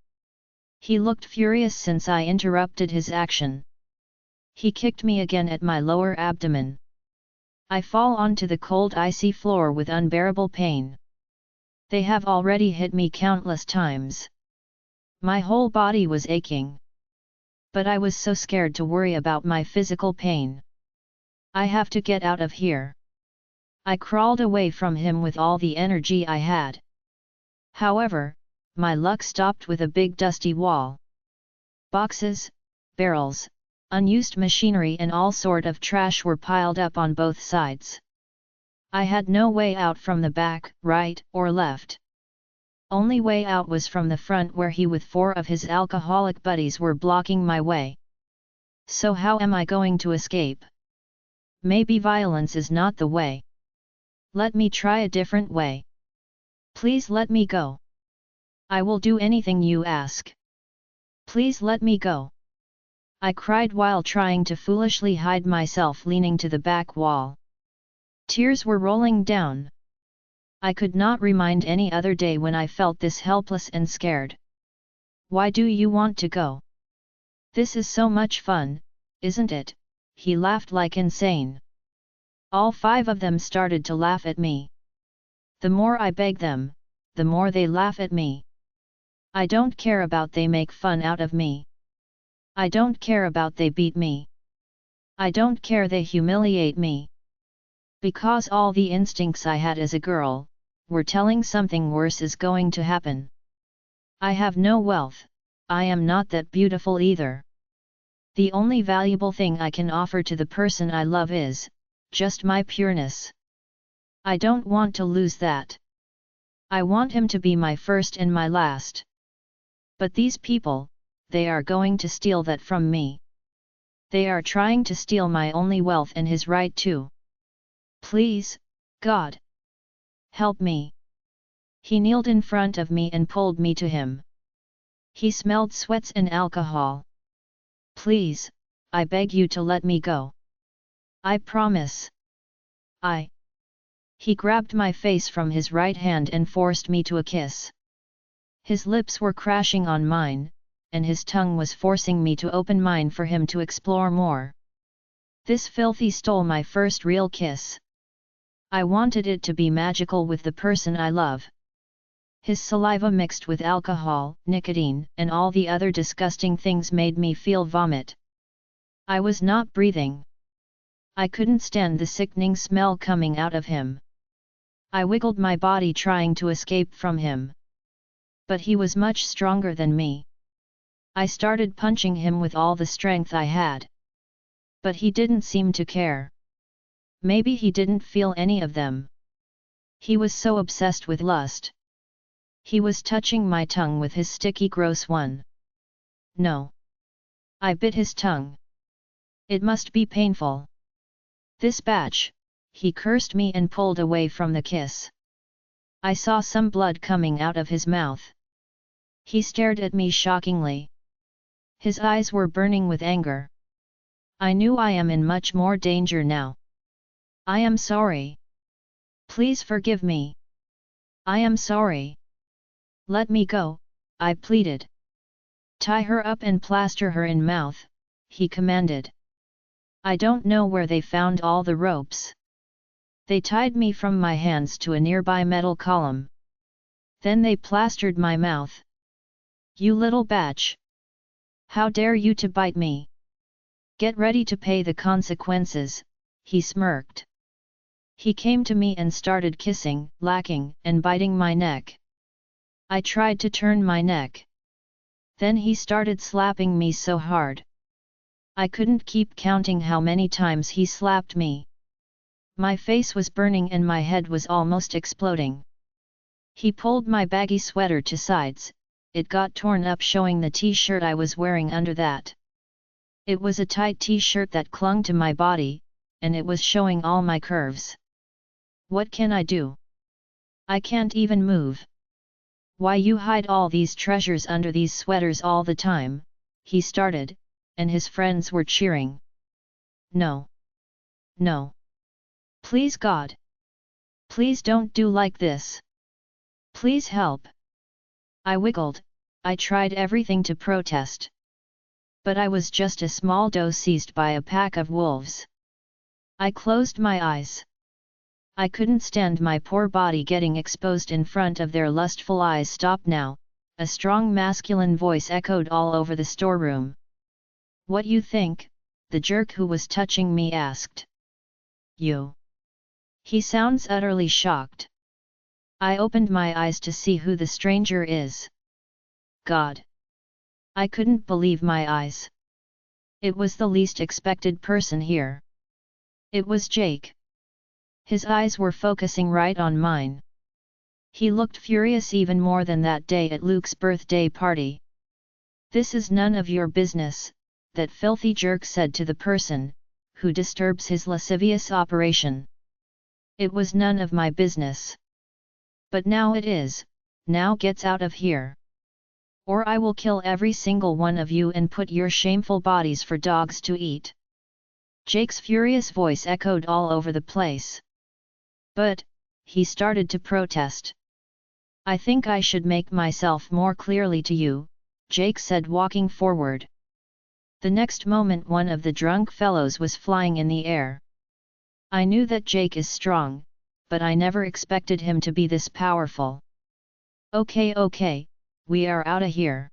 Speaker 1: He looked furious since I interrupted his action. He kicked me again at my lower abdomen. I fall onto the cold icy floor with unbearable pain. They have already hit me countless times. My whole body was aching. But I was so scared to worry about my physical pain. I have to get out of here. I crawled away from him with all the energy I had. However, my luck stopped with a big dusty wall. Boxes, barrels, unused machinery and all sort of trash were piled up on both sides. I had no way out from the back, right, or left. Only way out was from the front where he with 4 of his alcoholic buddies were blocking my way. So how am I going to escape? Maybe violence is not the way. Let me try a different way. Please let me go. I will do anything you ask. Please let me go. I cried while trying to foolishly hide myself leaning to the back wall. Tears were rolling down. I could not remind any other day when I felt this helpless and scared. "Why do you want to go? This is so much fun, isn't it?" He laughed like insane. All 5 of them started to laugh at me. The more I beg them, the more they laugh at me. I don't care about they make fun out of me. I don't care about they beat me. I don't care they humiliate me. Because all the instincts I had as a girl, were telling something worse is going to happen. I have no wealth, I am not that beautiful either. The only valuable thing I can offer to the person I love is, just my pureness. I don't want to lose that. I want him to be my first and my last. But these people, they are going to steal that from me. They are trying to steal my only wealth and his right too. Please, God. Help me. He kneeled in front of me and pulled me to him. He smelled sweats and alcohol. Please, I beg you to let me go. I promise. He grabbed my face from his right hand and forced me to a kiss. His lips were crashing on mine, and his tongue was forcing me to open mine for him to explore more. This filthy stole my first real kiss. I wanted it to be magical with the person I love. His saliva mixed with alcohol, nicotine, and all the other disgusting things made me feel vomit. I was not breathing. I couldn't stand the sickening smell coming out of him. I wiggled my body trying to escape from him. But he was much stronger than me. I started punching him with all the strength I had. But he didn't seem to care. Maybe he didn't feel any of them. He was so obsessed with lust. He was touching my tongue with his sticky gross one. No. I bit his tongue. It must be painful. This batch, he cursed me and pulled away from the kiss. I saw some blood coming out of his mouth. He stared at me shockingly. His eyes were burning with anger. I knew I am in much more danger now. I am sorry. Please forgive me. I am sorry. Let me go, I pleaded. Tie her up and plaster her in mouth, he commanded. I don't know where they found all the ropes. They tied me from my hands to a nearby metal column. Then they plastered my mouth. You little batch! How dare you to bite me? Get ready to pay the consequences, he smirked. He came to me and started kissing, lacking, and biting my neck. I tried to turn my neck. Then he started slapping me so hard. I couldn't keep counting how many times he slapped me. My face was burning and my head was almost exploding. He pulled my baggy sweater to sides, it got torn up showing the t-shirt I was wearing under that. It was a tight t-shirt that clung to my body, and it was showing all my curves. What can I do? I can't even move. Why you hide all these treasures under these sweaters all the time, he started, and his friends were cheering. No. No. Please God. Please don't do like this. Please help. I wiggled, I tried everything to protest. But I was just a small doe seized by a pack of wolves. I closed my eyes. I couldn't stand my poor body getting exposed in front of their lustful eyes. Stop now, a strong masculine voice echoed all over the storeroom. What you think? The jerk who was touching me asked. You. He sounds utterly shocked. I opened my eyes to see who the stranger is. God. I couldn't believe my eyes. It was the least expected person here. It was Jake. His eyes were focusing right on mine. He looked furious even more than that day at Luke's birthday party. This is none of your business, that filthy jerk said to the person who disturbs his lascivious operation. It was none of my business. But now it is, now gets out of here. Or I will kill every single one of you and put your shameful bodies for dogs to eat. Jake's furious voice echoed all over the place. But, he started to protest. I think I should make myself more clearly to you, Jake said, walking forward. The next moment one of the drunk fellows was flying in the air. I knew that Jake is strong, but I never expected him to be this powerful. Okay, we are outta here.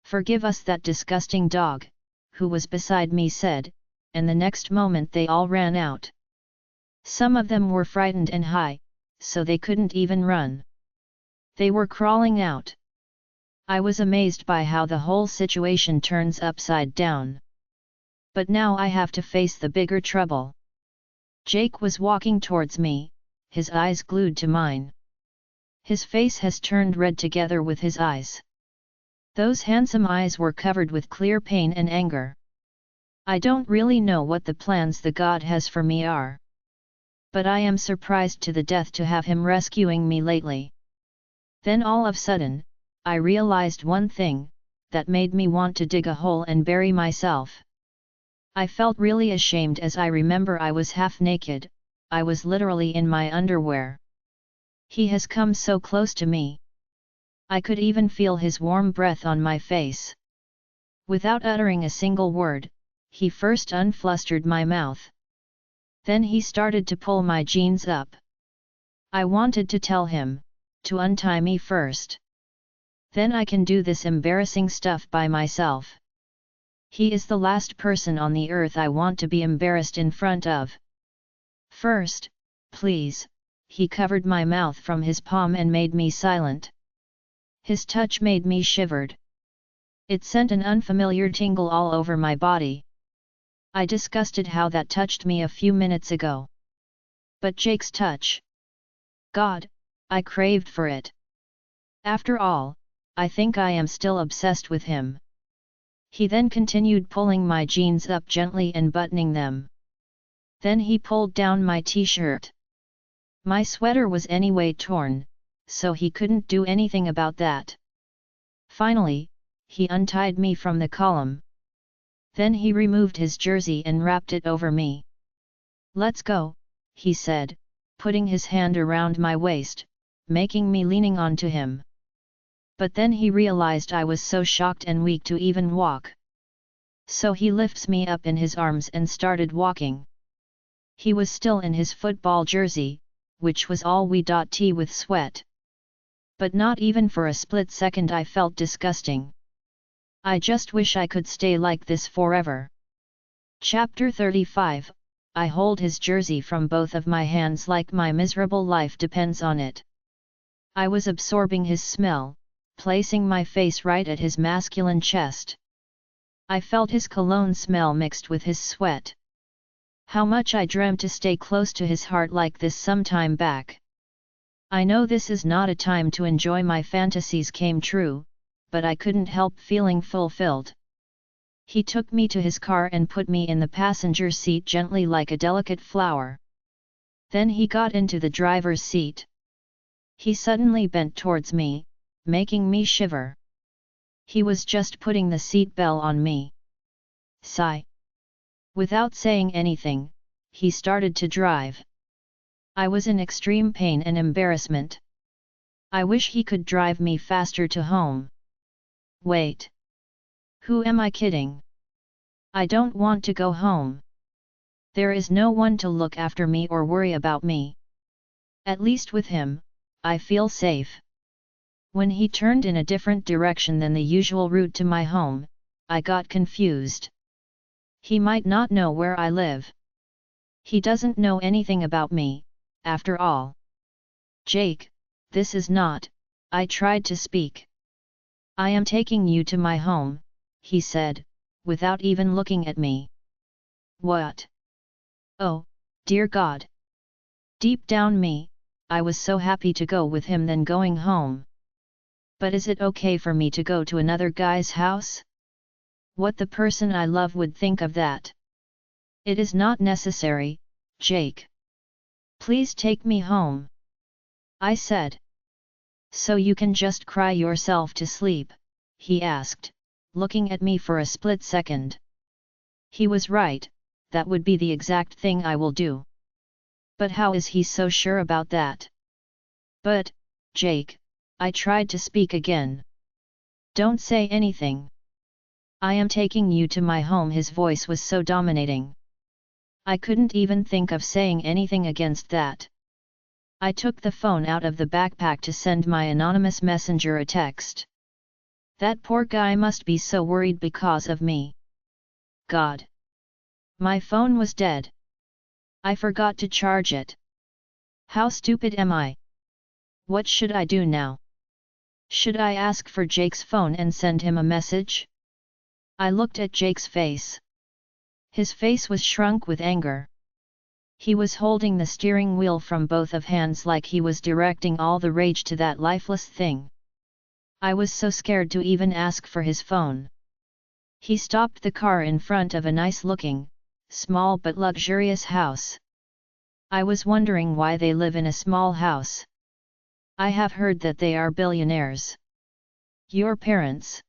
Speaker 1: Forgive us, that disgusting dog, who was beside me said, and the next moment they all ran out. Some of them were frightened and high, so they couldn't even run. They were crawling out. I was amazed by how the whole situation turns upside down. But now I have to face the bigger trouble. Jake was walking towards me, his eyes glued to mine. His face has turned red together with his eyes. Those handsome eyes were covered with clear pain and anger. I don't really know what the plans the God has for me are. But I am surprised to the death to have him rescuing me lately. Then all of a sudden, I realized one thing, that made me want to dig a hole and bury myself. I felt really ashamed as I remember I was half naked, I was literally in my underwear. He has come so close to me. I could even feel his warm breath on my face. Without uttering a single word, he first unflustered my mouth. Then he started to pull my jeans up. I wanted to tell him to untie me first. Then I can do this embarrassing stuff by myself. He is the last person on the earth I want to be embarrassed in front of. First, please, he covered my mouth from his palm and made me silent. His touch made me shivered. It sent an unfamiliar tingle all over my body. I disgusted how that touched me a few minutes ago. But Jake's touch. God, I craved for it. After all, I think I am still obsessed with him. He then continued pulling my jeans up gently and buttoning them. Then he pulled down my t-shirt. My sweater was anyway torn, so he couldn't do anything about that. Finally, he untied me from the column. Then he removed his jersey and wrapped it over me. "Let's go," he said, putting his hand around my waist, making me leaning onto him. But then he realized I was so shocked and weak to even walk. So he lifts me up in his arms and started walking. He was still in his football jersey, which was all wet with sweat. But not even for a split second I felt disgusting. I just wish I could stay like this forever. Chapter 35, I hold his jersey from both of my hands like my miserable life depends on it. I was absorbing his smell, placing my face right at his masculine chest. I felt his cologne smell mixed with his sweat. How much I dreamt to stay close to his heart like this some time back. I know this is not a time to enjoy my fantasies came true, but I couldn't help feeling fulfilled. He took me to his car and put me in the passenger seat gently like a delicate flower. Then he got into the driver's seat. He suddenly bent towards me, making me shiver. He was just putting the seat belt on me. Sigh. Without saying anything, he started to drive. I was in extreme pain and embarrassment. I wish he could drive me faster to home. Wait. Who am I kidding? I don't want to go home. There is no one to look after me or worry about me. At least with him, I feel safe. When he turned in a different direction than the usual route to my home, I got confused. He might not know where I live. He doesn't know anything about me, after all. Jake, this is not, I tried to speak. I am taking you to my home, he said, without even looking at me. What? Oh, dear God. Deep down me, I was so happy to go with him than going home. But is it okay for me to go to another guy's house? What the person I love would think of that? It is not necessary, Jake. Please take me home. I said. So you can just cry yourself to sleep, he asked, looking at me for a split second. He was right, that would be the exact thing I will do. But how is he so sure about that? But, Jake, I tried to speak again. Don't say anything. I am taking you to my home. His voice was so dominating. I couldn't even think of saying anything against that. I took the phone out of the backpack to send my anonymous messenger a text. That poor guy must be so worried because of me. God. My phone was dead. I forgot to charge it. How stupid am I? What should I do now? Should I ask for Jake's phone and send him a message? I looked at Jake's face. His face was shrunk with anger. He was holding the steering wheel from both of hands like he was directing all the rage to that lifeless thing. I was so scared to even ask for his phone. He stopped the car in front of a nice-looking, small but luxurious house. I was wondering why they live in a small house. I have heard that they are billionaires. Your parents?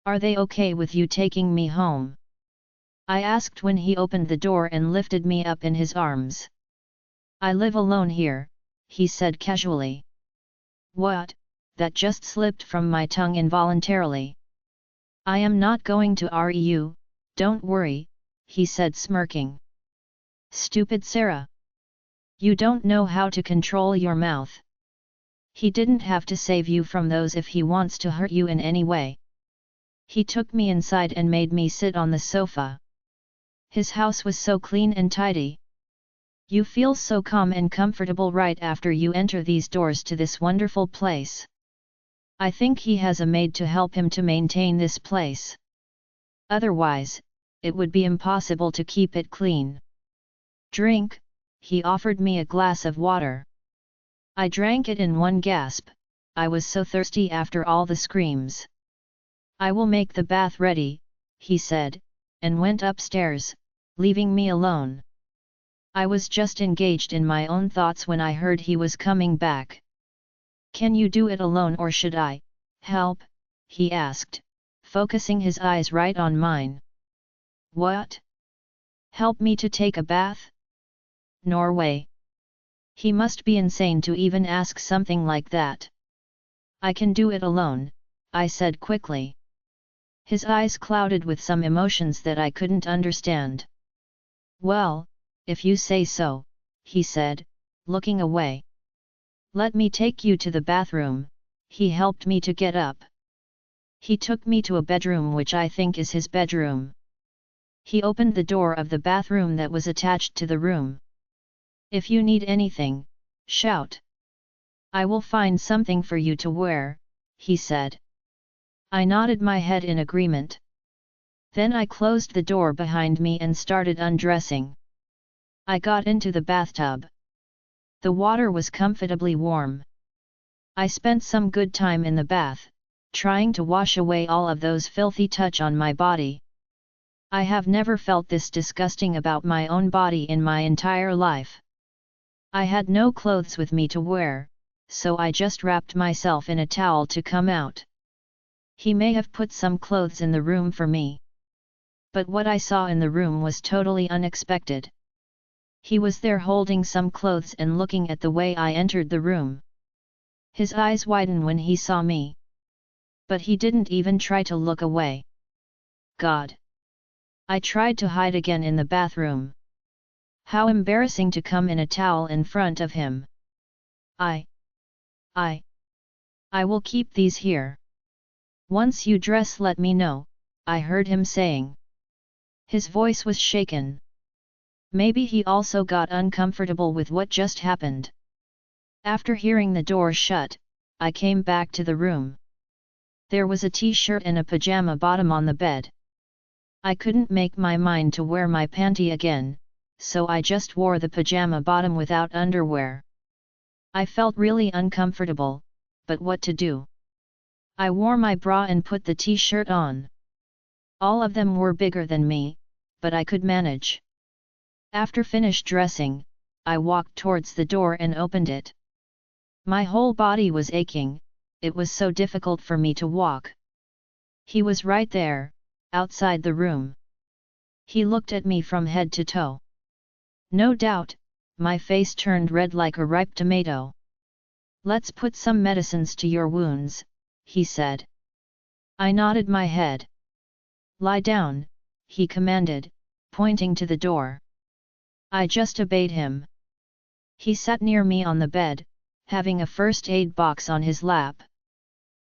Speaker 1: Are they okay with you taking me home? I asked when he opened the door and lifted me up in his arms. I live alone here, he said casually. What? That just slipped from my tongue involuntarily. I am not going to REU, don't worry, he said smirking. Stupid Sarah. You don't know how to control your mouth. He didn't have to save you from those if he wants to hurt you in any way. He took me inside and made me sit on the sofa. His house was so clean and tidy. You feel so calm and comfortable right after you enter these doors to this wonderful place. I think he has a maid to help him to maintain this place. Otherwise, it would be impossible to keep it clean. Drink, he offered me a glass of water. I drank it in one gasp, I was so thirsty after all the screams. I will make the bath ready, he said, and went upstairs, leaving me alone. I was just engaged in my own thoughts when I heard he was coming back. Can you do it alone or should I help? He asked, focusing his eyes right on mine. What? Help me to take a bath? Norway. He must be insane to even ask something like that. I can do it alone, I said quickly. His eyes clouded with some emotions that I couldn't understand. Well, if you say so, he said, looking away. Let me take you to the bathroom. He helped me to get up. He took me to a bedroom which I think is his bedroom. He opened the door of the bathroom that was attached to the room. If you need anything, shout. I will find something for you to wear, he said. I nodded my head in agreement. Then I closed the door behind me and started undressing. I got into the bathtub. The water was comfortably warm. I spent some good time in the bath, trying to wash away all of those filthy touch on my body. I have never felt this disgusting about my own body in my entire life. I had no clothes with me to wear, so I just wrapped myself in a towel to come out. He may have put some clothes in the room for me. But what I saw in the room was totally unexpected. He was there holding some clothes and looking at the way I entered the room. His eyes widened when he saw me. But he didn't even try to look away. God! I tried to hide again in the bathroom. How embarrassing to come in a towel in front of him. I will keep these here. Once you dress, let me know, I heard him saying. His voice was shaken. Maybe he also got uncomfortable with what just happened. After hearing the door shut, I came back to the room. There was a t-shirt and a pajama bottom on the bed. I couldn't make my mind to wear my panty again, so I just wore the pajama bottom without underwear. I felt really uncomfortable, but what to do? I wore my bra and put the t-shirt on. All of them were bigger than me, but I could manage. After finished dressing, I walked towards the door and opened it. My whole body was aching, it was so difficult for me to walk. He was right there, outside the room. He looked at me from head to toe. No doubt, my face turned red like a ripe tomato. Let's put some medicines to your wounds, he said. I nodded my head. Lie down, he commanded, pointing to the door. I just obeyed him. He sat near me on the bed, having a first aid box on his lap.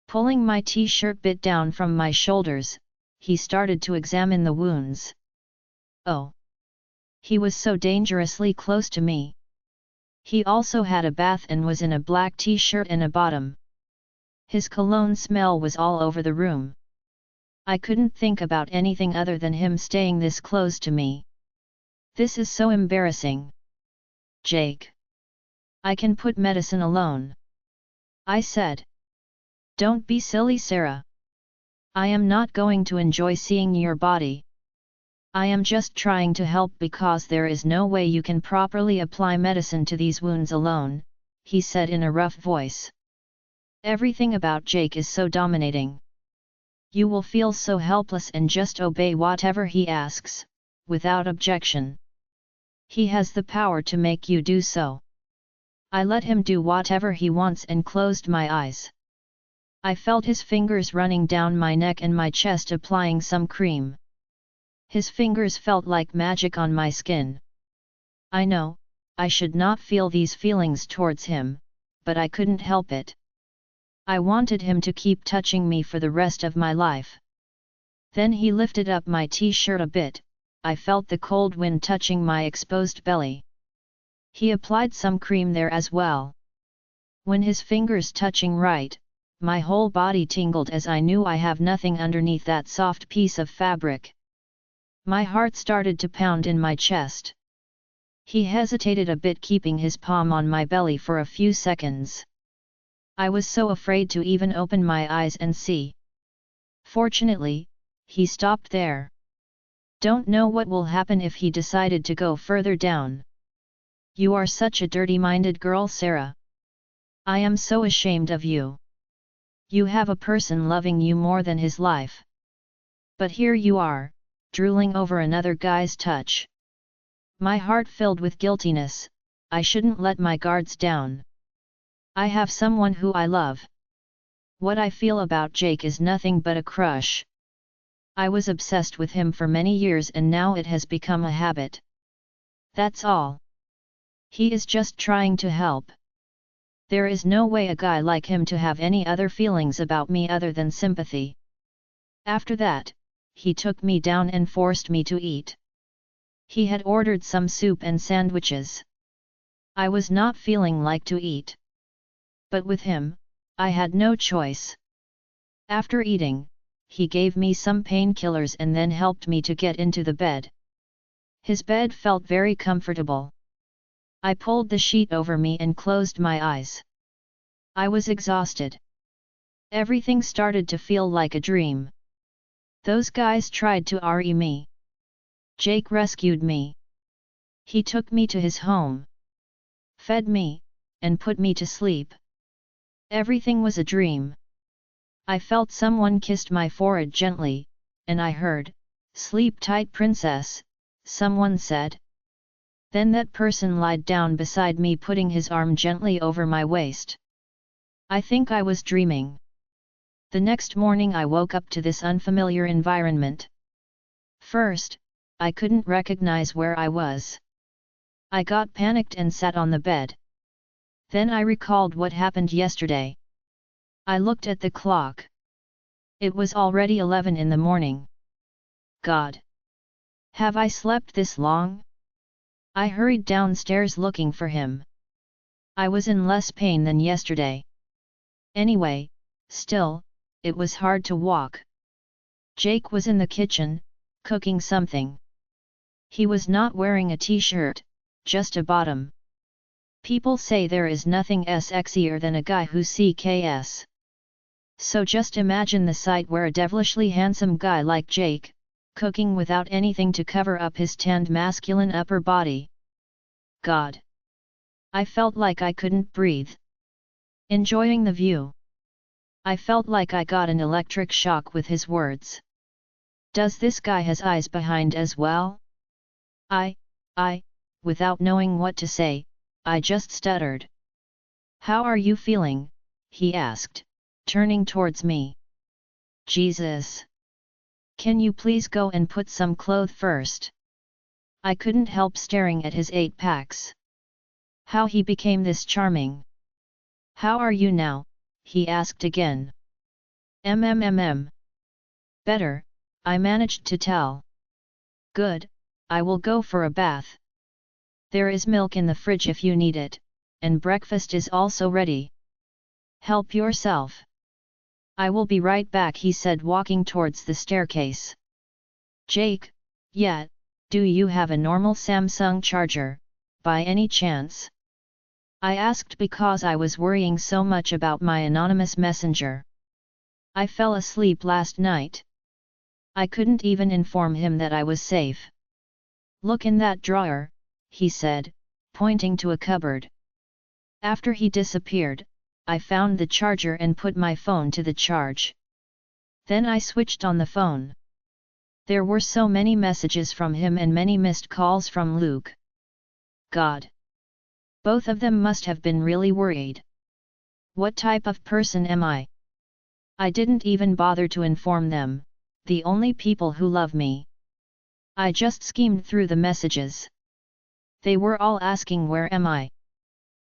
Speaker 1: Pulling my t-shirt bit down from my shoulders, he started to examine the wounds. Oh! He was so dangerously close to me. He also had a bath and was in a black t-shirt and a bottom. His cologne smell was all over the room. I couldn't think about anything other than him staying this close to me. This is so embarrassing. Jake. I can put medicine alone. I said. Don't be silly, Sarah. I am not going to enjoy seeing your body. I am just trying to help because there is no way you can properly apply medicine to these wounds alone, he said in a rough voice. Everything about Jake is so dominating. You will feel so helpless and just obey whatever he asks, without objection. He has the power to make you do so. I let him do whatever he wants and closed my eyes. I felt his fingers running down my neck and my chest applying some cream. His fingers felt like magic on my skin. I know, I should not feel these feelings towards him, but I couldn't help it. I wanted him to keep touching me for the rest of my life. Then he lifted up my t-shirt a bit, I felt the cold wind touching my exposed belly. He applied some cream there as well. When his fingers touching right, my whole body tingled as I knew I have nothing underneath that soft piece of fabric. My heart started to pound in my chest. He hesitated a bit, keeping his palm on my belly for a few seconds. I was so afraid to even open my eyes and see. Fortunately, he stopped there. Don't know what will happen if he decided to go further down. You are such a dirty-minded girl, Sarah. I am so ashamed of you. You have a person loving you more than his life. But here you are, drooling over another guy's touch. My heart filled with guiltiness. I shouldn't let my guards down. I have someone who I love. What I feel about Jake is nothing but a crush. I was obsessed with him for many years and now it has become a habit. That's all. He is just trying to help. There is no way a guy like him to have any other feelings about me other than sympathy. After that, he took me down and forced me to eat. He had ordered some soup and sandwiches. I was not feeling like to eat. But with him, I had no choice. After eating, he gave me some painkillers and then helped me to get into the bed. His bed felt very comfortable. I pulled the sheet over me and closed my eyes. I was exhausted. Everything started to feel like a dream. Those guys tried to RE me. Jake rescued me. He took me to his home, fed me, and put me to sleep. Everything was a dream. I felt someone kissed my forehead gently, and I heard, "Sleep tight, princess," someone said. Then that person lied down beside me, putting his arm gently over my waist. I think I was dreaming. The next morning I woke up to this unfamiliar environment. First, I couldn't recognize where I was. I got panicked and sat on the bed. Then I recalled what happened yesterday. I looked at the clock. It was already 11 in the morning. God! Have I slept this long? I hurried downstairs looking for him. I was in less pain than yesterday. Anyway, still, it was hard to walk. Jake was in the kitchen, cooking something. He was not wearing a t-shirt, just a bottom. People say there is nothing sexier than a guy who CKS. So just imagine the sight where a devilishly handsome guy like Jake, cooking without anything to cover up his tanned masculine upper body. God! I felt like I couldn't breathe. Enjoying the view. I felt like I got an electric shock with his words. Does this guy has eyes behind as well? Without knowing what to say, I just stuttered. How are you feeling? He asked, turning towards me. Jesus! Can you please go and put some clothes first? I couldn't help staring at his 8-packs. How he became this charming. How are you now? He asked again. Better, I managed to tell. Good, I will go for a bath. There is milk in the fridge if you need it, and breakfast is also ready. Help yourself. I will be right back, he said, walking towards the staircase. Jake, yeah, do you have a normal Samsung charger, by any chance? I asked because I was worrying so much about my anonymous messenger. I fell asleep last night. I couldn't even inform him that I was safe. Look in that drawer, he said, pointing to a cupboard. After he disappeared, I found the charger and put my phone to the charge. Then I switched on the phone. There were so many messages from him and many missed calls from Luke. God! Both of them must have been really worried. What type of person am I? I didn't even bother to inform them, the only people who love me. I just skimmed through the messages. They were all asking where am I.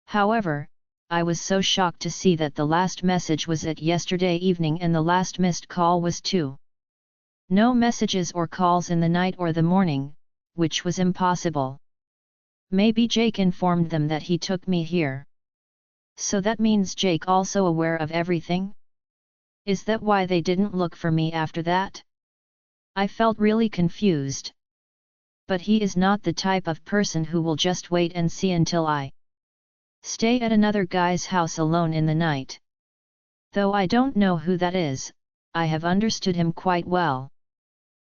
Speaker 1: However, I was so shocked to see that the last message was at yesterday evening and the last missed call was 2. No messages or calls in the night or the morning, which was impossible. Maybe Jake informed them that he took me here. So that means Jake also aware of everything? Is that why they didn't look for me after that? I felt really confused. But he is not the type of person who will just wait and see until I stay at another guy's house alone in the night. Though I don't know who that is, I have understood him quite well.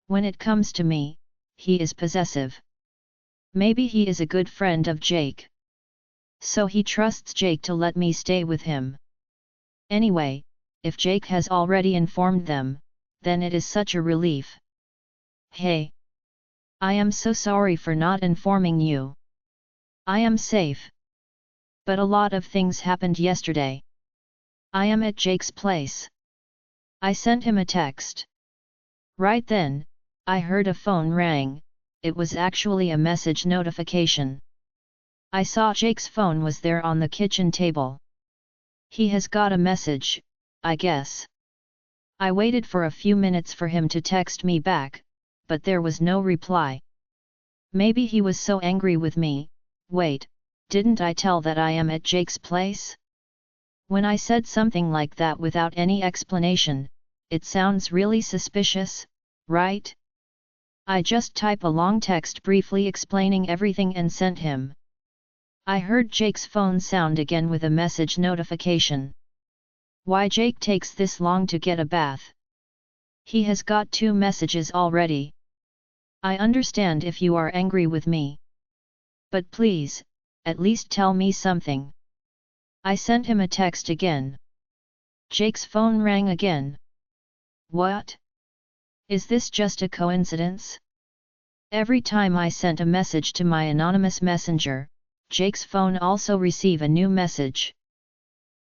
Speaker 1: When it comes to me, he is possessive. Maybe he is a good friend of Jake. So he trusts Jake to let me stay with him. Anyway, if Jake has already informed them, then it is such a relief. Hey! I am so sorry for not informing you. I am safe. But a lot of things happened yesterday. I am at Jake's place. I sent him a text. Right then, I heard a phone ring. It was actually a message notification. I saw Jake's phone was there on the kitchen table. He has got a message, I guess. I waited for a few minutes for him to text me back, but there was no reply. Maybe he was so angry with me. Wait, didn't I tell that I am at Jake's place? When I said something like that without any explanation, it sounds really suspicious, right? I just type a long text briefly explaining everything and sent him. I heard Jake's phone sound again with a message notification. Why Jake takes this long to get a bath? He has got 2 messages already. I understand if you are angry with me. But please, at least tell me something. I sent him a text again. Jake's phone rang again. What? Is this just a coincidence? Every time I sent a message to my anonymous messenger, Jake's phone also receive a new message.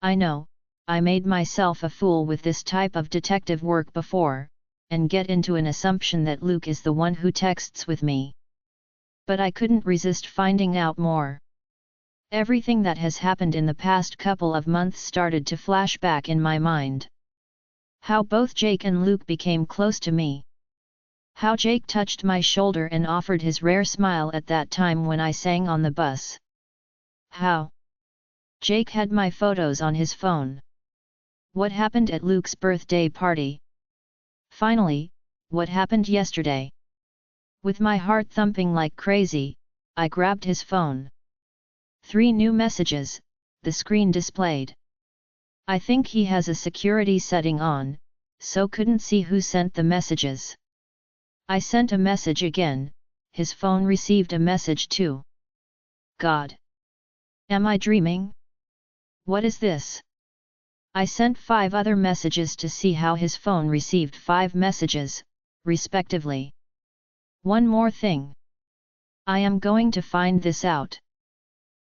Speaker 1: I know, I made myself a fool with this type of detective work before, and get into an assumption that Luke is the one who texts with me. But I couldn't resist finding out more. Everything that has happened in the past couple of months started to flash back in my mind. How both Jake and Luke became close to me. How Jake touched my shoulder and offered his rare smile at that time when I sang on the bus. How Jake had my photos on his phone. What happened at Luke's birthday party? Finally, what happened yesterday? With my heart thumping like crazy, I grabbed his phone. 3 new messages, the screen displayed. I think he has a security setting on, so couldn't see who sent the messages. I sent a message again, his phone received a message too. God! Am I dreaming? What is this? I sent 5 other messages to see how his phone received 5 messages, respectively. One more thing. I am going to find this out.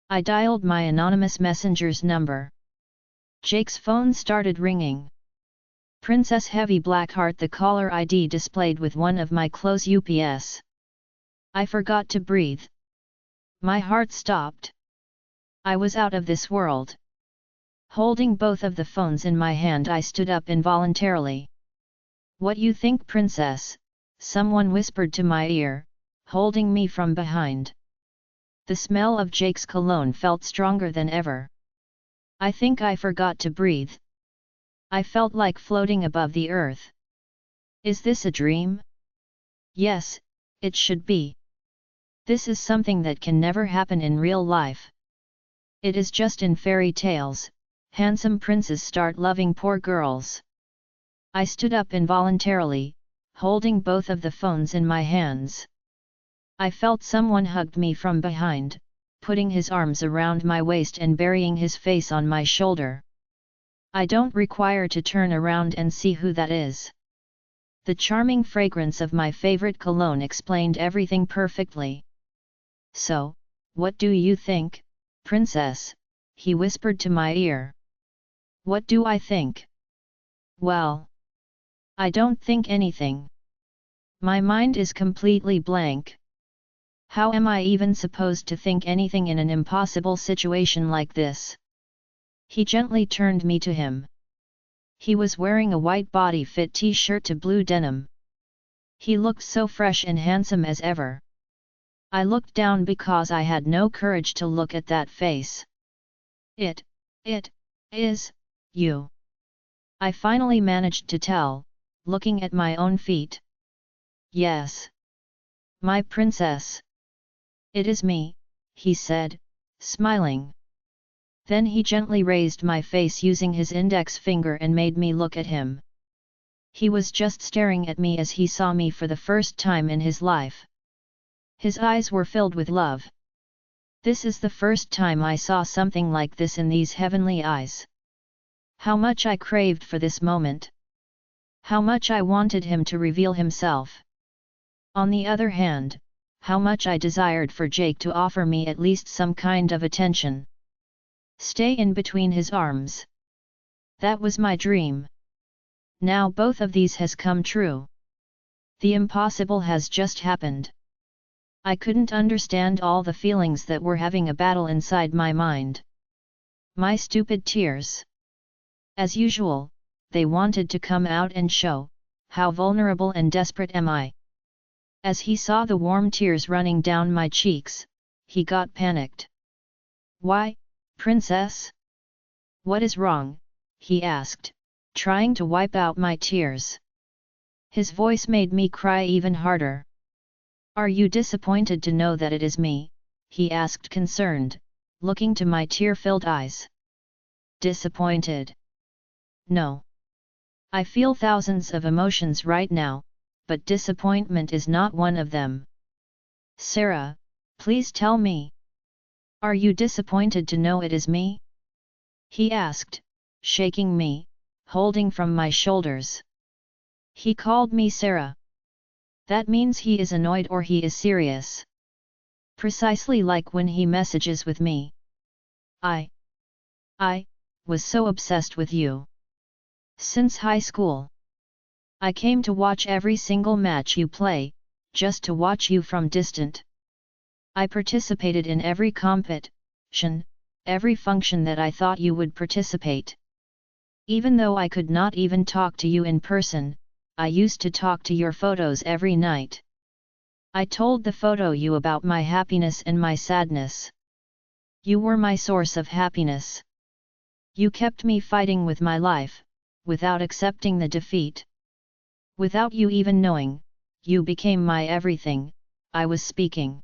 Speaker 1: I dialed my anonymous messenger's number. Jake's phone started ringing. Princess Heavy Blackheart, the caller ID displayed with one of my clothes UPS. I forgot to breathe. My heart stopped. I was out of this world. Holding both of the phones in my hand, I stood up involuntarily. What you think, princess? Someone whispered to my ear, holding me from behind. The smell of Jake's cologne felt stronger than ever. I think I forgot to breathe. I felt like floating above the earth. Is this a dream? Yes, it should be. This is something that can never happen in real life. It is just in fairy tales, handsome princes start loving poor girls. I stood up involuntarily, holding both of the phones in my hands. I felt someone hugged me from behind, putting his arms around my waist and burying his face on my shoulder. I don't require to turn around and see who that is. The charming fragrance of my favorite cologne explained everything perfectly. So, what do you think, princess? He whispered to my ear. What do I think? Well, I don't think anything. My mind is completely blank. How am I even supposed to think anything in an impossible situation like this? He gently turned me to him. He was wearing a white body-fit t-shirt to blue denim. He looked so fresh and handsome as ever. I looked down because I had no courage to look at that face. It is you. I finally managed to tell, looking at my own feet. Yes. My princess. It is me, he said, smiling. Then he gently raised my face using his index finger and made me look at him. He was just staring at me as he saw me for the first time in his life. His eyes were filled with love. This is the first time I saw something like this in these heavenly eyes. How much I craved for this moment. How much I wanted him to reveal himself. On the other hand, how much I desired for Jake to offer me at least some kind of attention. Stay in between his arms. That was my dream. Now both of these has come true. The impossible has just happened. I couldn't understand all the feelings that were having a battle inside my mind. My stupid tears. As usual, they wanted to come out and show, how vulnerable and desperate am I. As he saw the warm tears running down my cheeks, he got panicked. Why, princess? What is wrong? He asked, trying to wipe out my tears. His voice made me cry even harder. Are you disappointed to know that it is me? He asked concerned, looking to my tear-filled eyes. Disappointed? No. I feel thousands of emotions right now, but disappointment is not one of them. Sarah, please tell me. Are you disappointed to know it is me? He asked, shaking me, holding from my shoulders. He called me Sarah. That means he is annoyed or he is serious. Precisely like when he messages with me. I was so obsessed with you. Since high school. I came to watch every single match you play, just to watch you from distant. I participated in every competition, every function that I thought you would participate. Even though I could not even talk to you in person, I used to talk to your photos every night. I told the photo you about my happiness and my sadness. You were my source of happiness. You kept me fighting with my life, without accepting the defeat. Without you even knowing, you became my everything. I was speaking.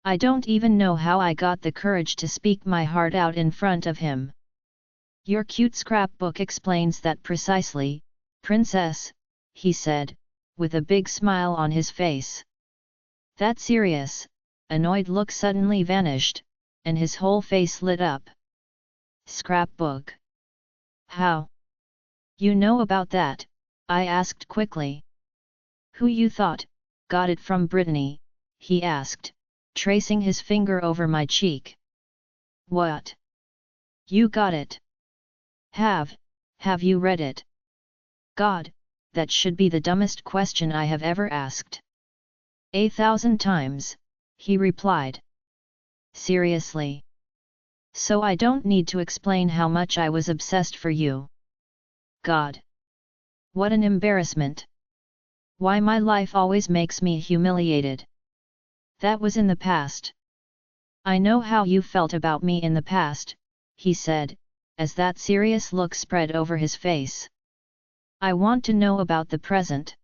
Speaker 1: I don't even know how I got the courage to speak my heart out in front of him. Your cute scrapbook explains that precisely, princess, he said, with a big smile on his face. That serious, annoyed look suddenly vanished, and his whole face lit up. Scrapbook? How? You know about that? I asked quickly. Who you thought got it from Brittany? He asked, tracing his finger over my cheek. What? You got it? Have you read it? God, that should be the dumbest question I have ever asked. 1,000 times, he replied. Seriously? So I don't need to explain how much I was obsessed for you. God! What an embarrassment! Why my life always makes me humiliated. That was in the past. I know how you felt about me in the past, he said, as that serious look spread over his face. I want to know about the present.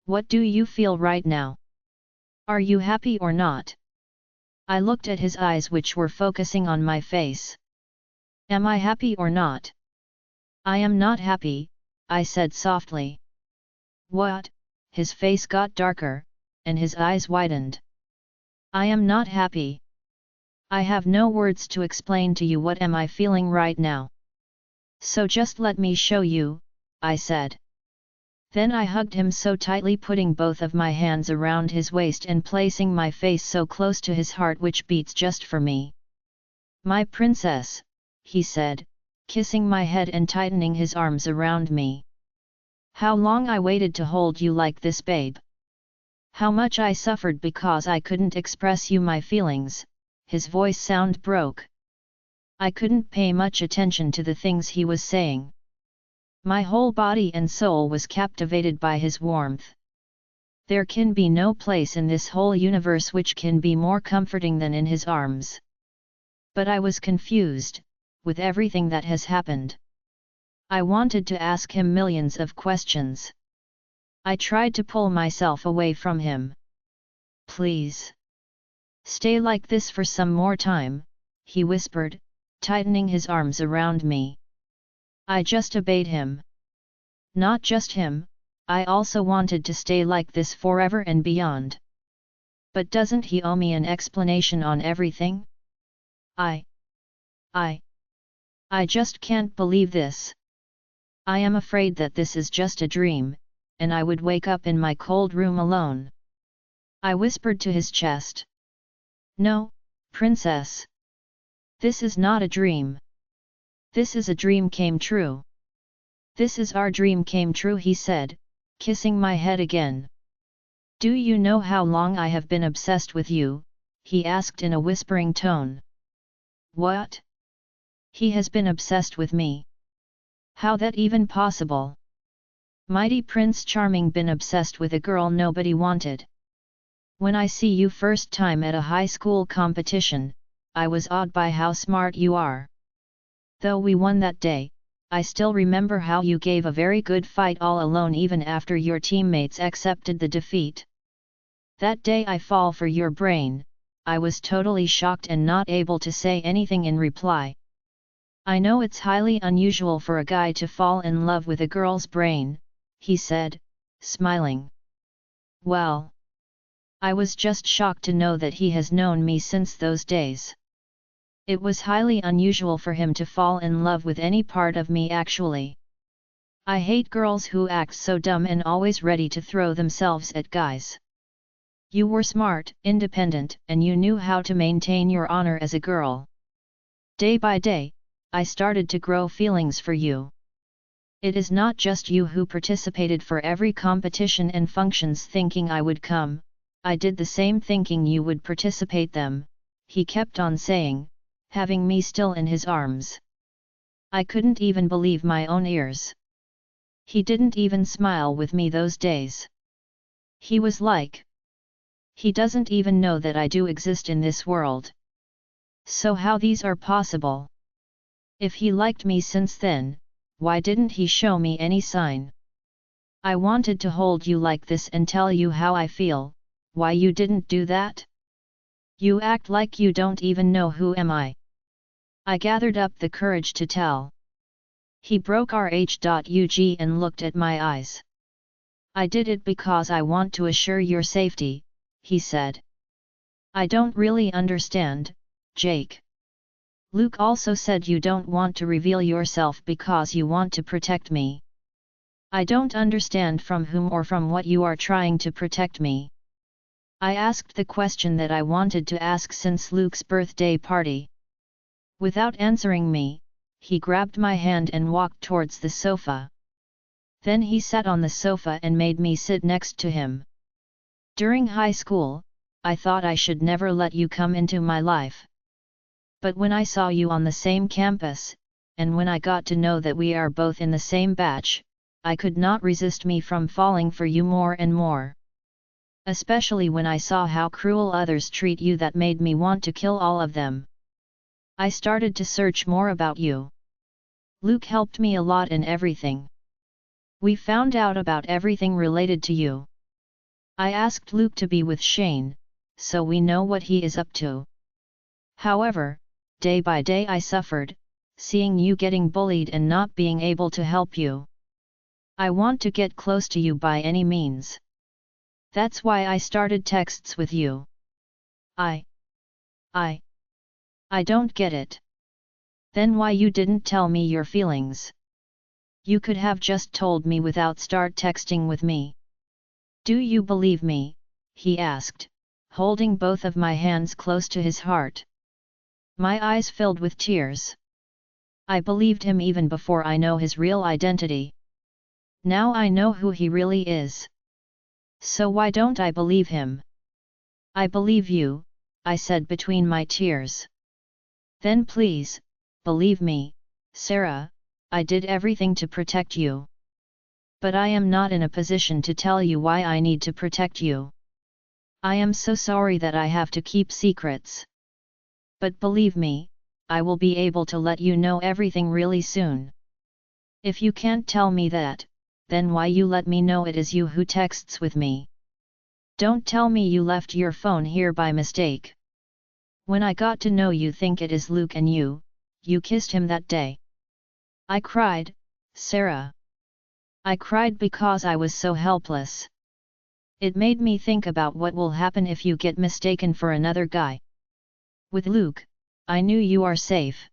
Speaker 1: What do you feel right now? Are you happy or not? I looked at his eyes which were focusing on my face. Am I happy or not? I am not happy, I said softly. What? His face got darker, and his eyes widened. I am not happy. I have no words to explain to you what am I feeling right now. So just let me show you, I said. Then I hugged him so tightly, putting both of my hands around his waist and placing my face so close to his heart which beats just for me. My princess, he said, kissing my head and tightening his arms around me. How long I waited to hold you like this, babe. How much I suffered because I couldn't express you my feelings. His voice sound broke. I couldn't pay much attention to the things he was saying. My whole body and soul was captivated by his warmth. There can be no place in this whole universe which can be more comforting than in his arms. But I was confused, with everything that has happened. I wanted to ask him millions of questions. I tried to pull myself away from him. Please. Stay like this for some more time, he whispered, tightening his arms around me. I just obeyed him. Not just him, I also wanted to stay like this forever and beyond. But doesn't he owe me an explanation on everything? I just can't believe this. I am afraid that this is just a dream, and I would wake up in my cold room alone. I whispered to his chest. No, princess. This is not a dream. This is a dream came true. This is our dream came true, he said, kissing my head again. Do you know how long I have been obsessed with you? He asked in a whispering tone. What? He has been obsessed with me. How that even possible? Mighty Prince Charming been obsessed with a girl nobody wanted. When I see you first time at a high school competition, I was awed by how smart you are. Though we won that day, I still remember how you gave a very good fight all alone even after your teammates accepted the defeat. That day I fall for your brain, I was totally shocked and not able to say anything in reply. I know it's highly unusual for a guy to fall in love with a girl's brain, he said, smiling. Well, I was just shocked to know that he has known me since those days. It was highly unusual for him to fall in love with any part of me actually. I hate girls who act so dumb and always ready to throw themselves at guys. You were smart, independent, and you knew how to maintain your honor as a girl. Day by day, I started to grow feelings for you. It is not just you who participated for every competition and functions thinking I would come, I did the same thinking you would participate them, he kept on saying, having me still in his arms. I couldn't even believe my own ears. He didn't even smile with me those days. He was like, he doesn't even know that I do exist in this world. So how these are possible? If he liked me since then, why didn't he show me any sign? I wanted to hold you like this and tell you how I feel, why you didn't do that? You act like you don't even know who am I. I gathered up the courage to tell. He broke rh.ug and looked at my eyes. I did it because I want to assure your safety, he said. I don't really understand, Jake. Luke also said you don't want to reveal yourself because you want to protect me. I don't understand from whom or from what you are trying to protect me. I asked the question that I wanted to ask since Luke's birthday party. Without answering me, he grabbed my hand and walked towards the sofa. Then he sat on the sofa and made me sit next to him. During high school, I thought I should never let you come into my life. But when I saw you on the same campus, and when I got to know that we are both in the same batch, I could not resist me from falling for you more and more. Especially when I saw how cruel others treat you, that made me want to kill all of them. I started to search more about you. Luke helped me a lot in everything. We found out about everything related to you. I asked Luke to be with Shane, so we know what he is up to. However, day by day I suffered, seeing you getting bullied and not being able to help you. I want to get close to you by any means. That's why I started texts with you. I don't get it. Then why you didn't tell me your feelings? You could have just told me without start texting with me. Do you believe me? He asked, holding both of my hands close to his heart. My eyes filled with tears. I believed him even before I know his real identity. Now I know who he really is. So why don't I believe him? I believe you, I said between my tears. Then please, believe me, Sarah, I did everything to protect you. But I am not in a position to tell you why I need to protect you. I am so sorry that I have to keep secrets. But believe me, I will be able to let you know everything really soon. If you can't tell me that, then why you let me know it is you who texts with me? Don't tell me you left your phone here by mistake. When I got to know you think it is Luke and you kissed him that day. I cried, Sarah. I cried because I was so helpless. It made me think about what will happen if you get mistaken for another guy. With Luke, I knew you are safe.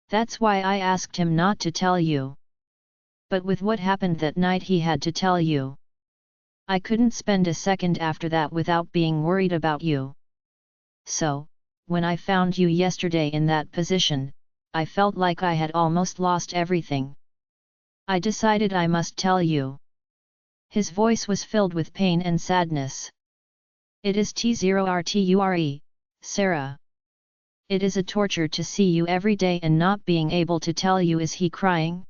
Speaker 1: That's why I asked him not to tell you. But with what happened that night he had to tell you. I couldn't spend a second after that without being worried about you. So, when I found you yesterday in that position, I felt like I had almost lost everything. I decided I must tell you. His voice was filled with pain and sadness. It is T0RTURE, Sarah. It is a torture to see you every day and not being able to tell you. Is he crying?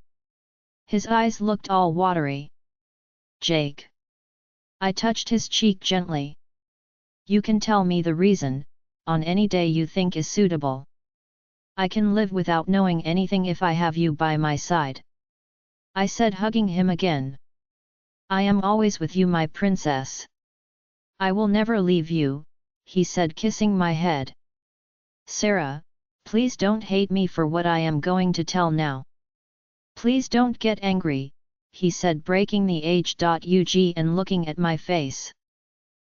Speaker 1: His eyes looked all watery. Jake. I touched his cheek gently. You can tell me the reason, on any day you think is suitable. I can live without knowing anything if I have you by my side. I said, hugging him again. I am always with you, my princess. I will never leave you, he said, kissing my head. Sarah, please don't hate me for what I am going to tell now. Please don't get angry, he said, breaking the H.UG and looking at my face.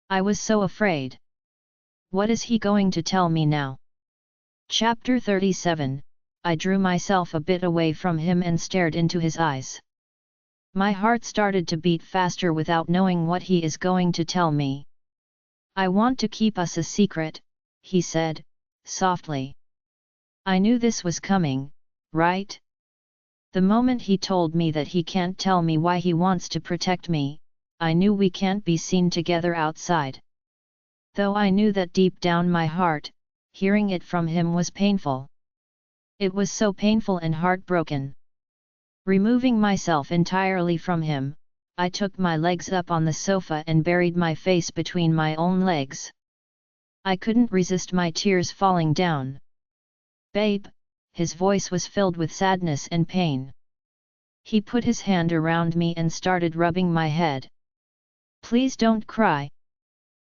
Speaker 1: I was so afraid. What is he going to tell me now? Chapter 37, I drew myself a bit away from him and stared into his eyes. My heart started to beat faster without knowing what he is going to tell me. I want to keep us a secret, he said, softly. I knew this was coming, right? The moment he told me that he can't tell me why he wants to protect me, I knew we can't be seen together outside. Though I knew that deep down my heart, hearing it from him was painful. It was so painful and heartbroken. Removing myself entirely from him, I took my legs up on the sofa and buried my face between my own legs. I couldn't resist my tears falling down. Babe, his voice was filled with sadness and pain. He put his hand around me and started rubbing my head. Please don't cry.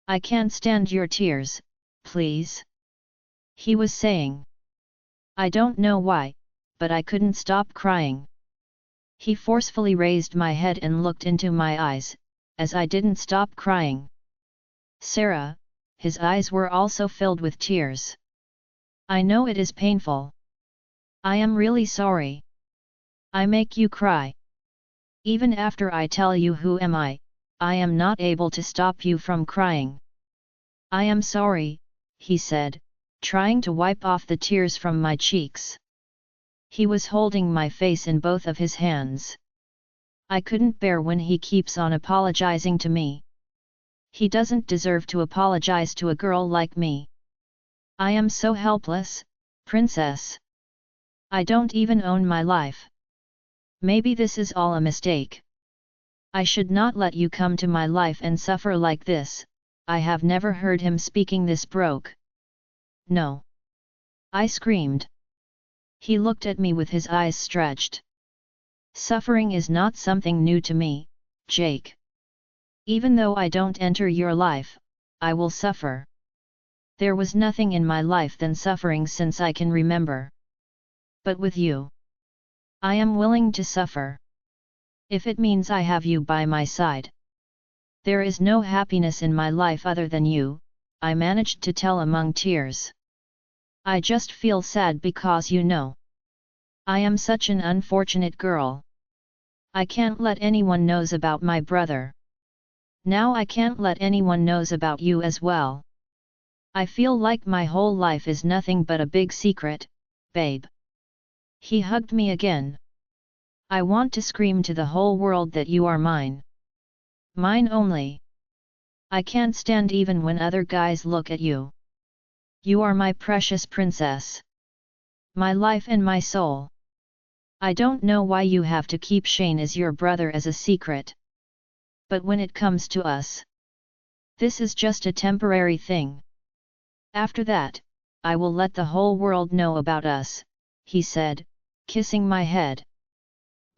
Speaker 1: I can't stand your tears, please. He was saying. I don't know why, but I couldn't stop crying. He forcefully raised my head and looked into my eyes, as I didn't stop crying. Sarah, his eyes were also filled with tears. I know it is painful. I am really sorry. I make you cry. Even after I tell you who am I am not able to stop you from crying. I am sorry, he said, trying to wipe off the tears from my cheeks. He was holding my face in both of his hands. I couldn't bear when he keeps on apologizing to me. He doesn't deserve to apologize to a girl like me. I am so helpless, princess. I don't even own my life. Maybe this is all a mistake. I should not let you come to my life and suffer like this. I have never heard him speaking this broke. No. I screamed. He looked at me with his eyes stretched. Suffering is not something new to me, Jake. Even though I don't enter your life, I will suffer. There was nothing in my life than suffering since I can remember. But with you, I am willing to suffer. If it means I have you by my side. There is no happiness in my life other than you, I managed to tell among tears. I just feel sad because you know. I am such an unfortunate girl. I can't let anyone knows about my brother. Now I can't let anyone knows about you as well. I feel like my whole life is nothing but a big secret, babe. He hugged me again. I want to scream to the whole world that you are mine. Mine only. I can't stand even when other guys look at you. You are my precious princess. My life and my soul. I don't know why you have to keep Shane as your brother as a secret. But when it comes to us, this is just a temporary thing. After that, I will let the whole world know about us, he said, kissing my head.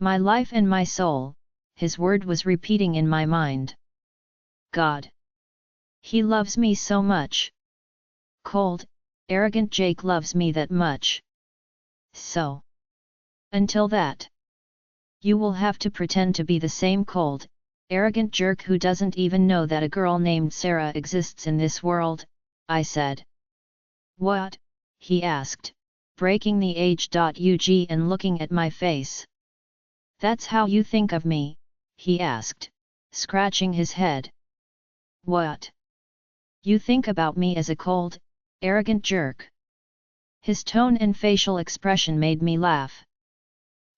Speaker 1: My life and my soul, his word was repeating in my mind. God. He loves me so much. Cold, arrogant Jake loves me that much. So. Until that. You will have to pretend to be the same cold, arrogant jerk who doesn't even know that a girl named Sarah exists in this world, I said. What? He asked, breaking the age.ug and looking at my face. That's how you think of me, he asked, scratching his head. What? You think about me as a cold, arrogant jerk? His tone and facial expression made me laugh.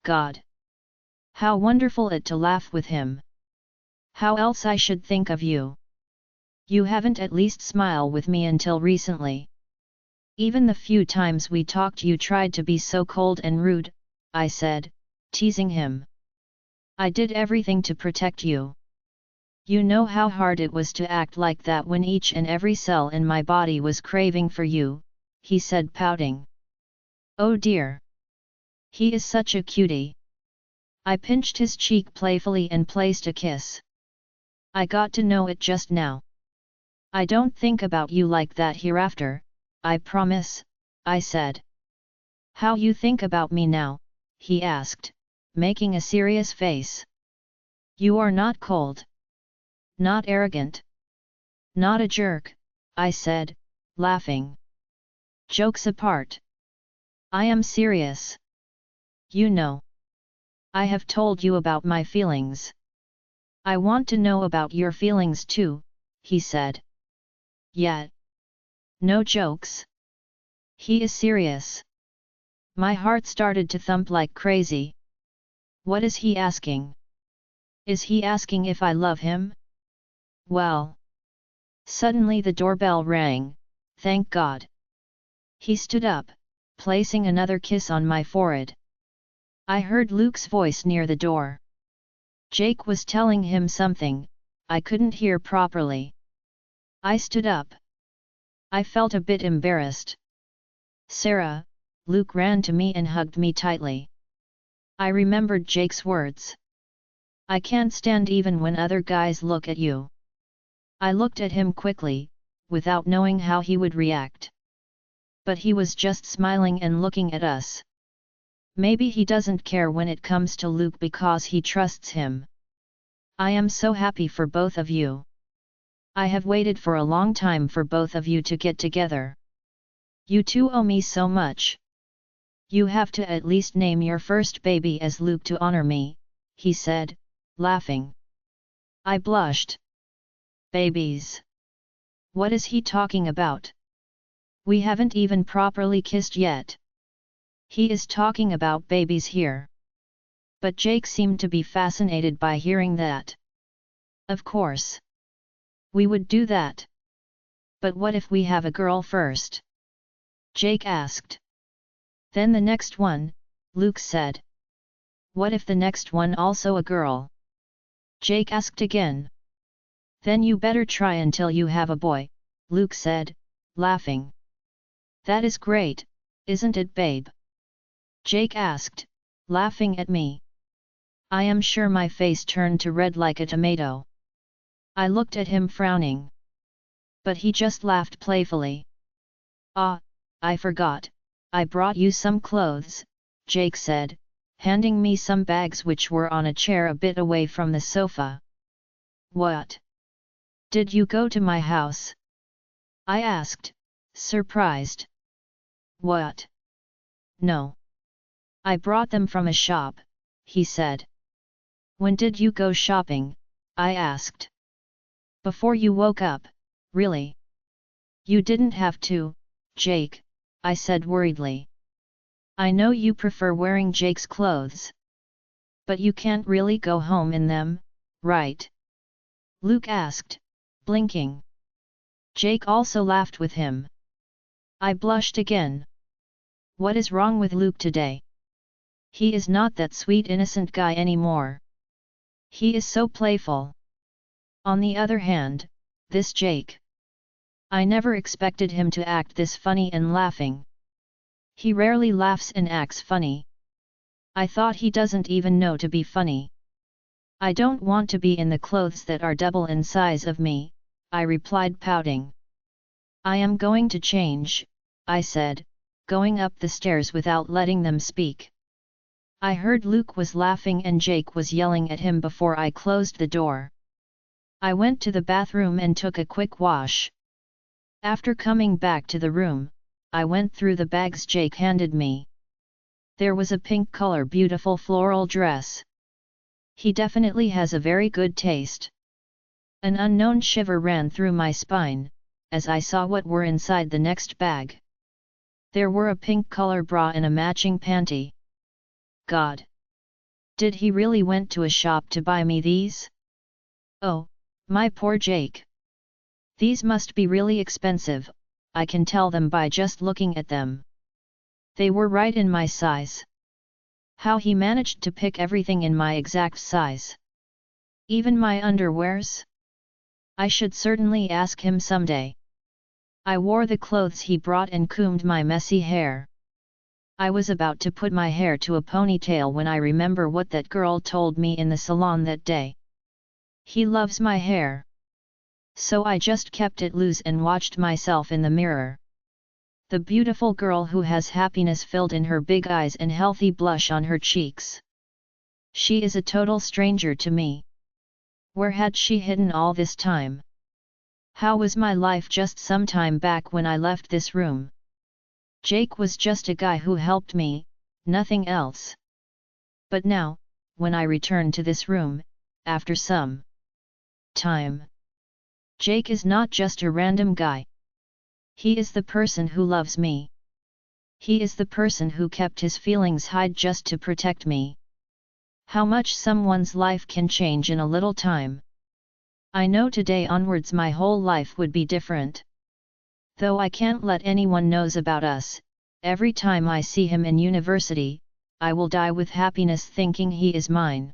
Speaker 1: God! How wonderful it to laugh with him! How else I should think of you? You haven't at least smiled with me until recently. Even the few times we talked you tried to be so cold and rude, I said, teasing him. I did everything to protect you. You know how hard it was to act like that when each and every cell in my body was craving for you, he said pouting. Oh dear! He is such a cutie. I pinched his cheek playfully and placed a kiss. I got to know it just now. I don't think about you like that hereafter, I promise, I said. How you think about me now? He asked, making a serious face. You are not cold. Not arrogant. Not a jerk, I said, laughing. Jokes apart. I am serious. You know. I have told you about my feelings. I want to know about your feelings too, he said. Yet. No jokes. He is serious. My heart started to thump like crazy. What is he asking? Is he asking if I love him? Well. Suddenly the doorbell rang, thank God. He stood up, placing another kiss on my forehead. I heard Luke's voice near the door. Jake was telling him something, I couldn't hear properly. I stood up. I felt a bit embarrassed. Sarah, Luke ran to me and hugged me tightly. I remembered Jake's words. I can't stand even when other guys look at you. I looked at him quickly, without knowing how he would react. But he was just smiling and looking at us. Maybe he doesn't care when it comes to Luke because he trusts him. I am so happy for both of you. I have waited for a long time for both of you to get together. You two owe me so much. You have to at least name your first baby as Luke to honor me, he said, laughing. I blushed. Babies. What is he talking about? We haven't even properly kissed yet. He is talking about babies here. But Jake seemed to be fascinated by hearing that. Of course. We would do that. But what if we have a girl first? Jake asked. Then the next one, Luke said. What if the next one also a girl? Jake asked again. Then you better try until you have a boy, Luke said, laughing. That is great, isn't it, babe? Jake asked, laughing at me. I am sure my face turned to red like a tomato. I looked at him frowning. But he just laughed playfully. Ah, I forgot, I brought you some clothes, Jake said, handing me some bags which were on a chair a bit away from the sofa. What? Did you go to my house? I asked, surprised. What? No. I brought them from a shop, he said. When did you go shopping? I asked. Before you woke up, really? You didn't have to, Jake, I said worriedly. I know you prefer wearing Jake's clothes. But you can't really go home in them, right? Luke asked, blinking. Jake also laughed with him. I blushed again. What is wrong with Luke today? He is not that sweet innocent guy anymore. He is so playful. On the other hand, this Jake. I never expected him to act this funny and laughing. He rarely laughs and acts funny. I thought he doesn't even know to be funny. I don't want to be in the clothes that are double in size of me, I replied pouting. I am going to change, I said, going up the stairs without letting them speak. I heard Luke was laughing and Jake was yelling at him before I closed the door. I went to the bathroom and took a quick wash. After coming back to the room, I went through the bags Jake handed me. There was a pink color beautiful floral dress. He definitely has a very good taste. An unknown shiver ran through my spine, as I saw what were inside the next bag. There were a pink color bra and a matching panty. God! Did he really went to a shop to buy me these? Oh, my poor Jake! These must be really expensive, I can tell them by just looking at them. They were right in my size. How he managed to pick everything in my exact size. Even my underwears? I should certainly ask him someday. I wore the clothes he brought and combed my messy hair. I was about to put my hair to a ponytail when I remember what that girl told me in the salon that day. He loves my hair. So I just kept it loose and watched myself in the mirror. The beautiful girl who has happiness filled in her big eyes and healthy blush on her cheeks. She is a total stranger to me. Where had she hidden all this time? How was my life just some time back when I left this room? Jake was just a guy who helped me, nothing else. But now, when I return to this room, after some time, Jake is not just a random guy. He is the person who loves me. He is the person who kept his feelings hid just to protect me. How much someone's life can change in a little time. I know today onwards my whole life would be different. Though I can't let anyone knows about us, every time I see him in university, I will die with happiness thinking he is mine.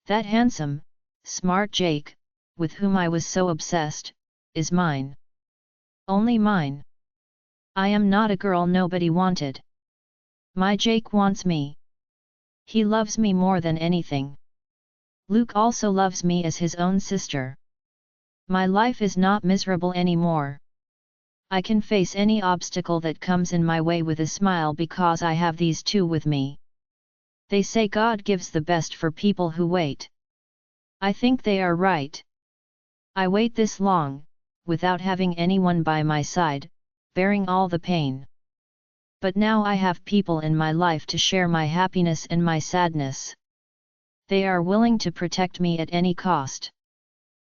Speaker 1: That handsome, smart Jake, with whom I was so obsessed, is mine. Only mine. I am not a girl nobody wanted. My Jake wants me. He loves me more than anything. Luke also loves me as his own sister. My life is not miserable anymore. I can face any obstacle that comes in my way with a smile because I have these two with me. They say God gives the best for people who wait. I think they are right. I wait this long, without having anyone by my side, bearing all the pain. But now I have people in my life to share my happiness and my sadness. They are willing to protect me at any cost.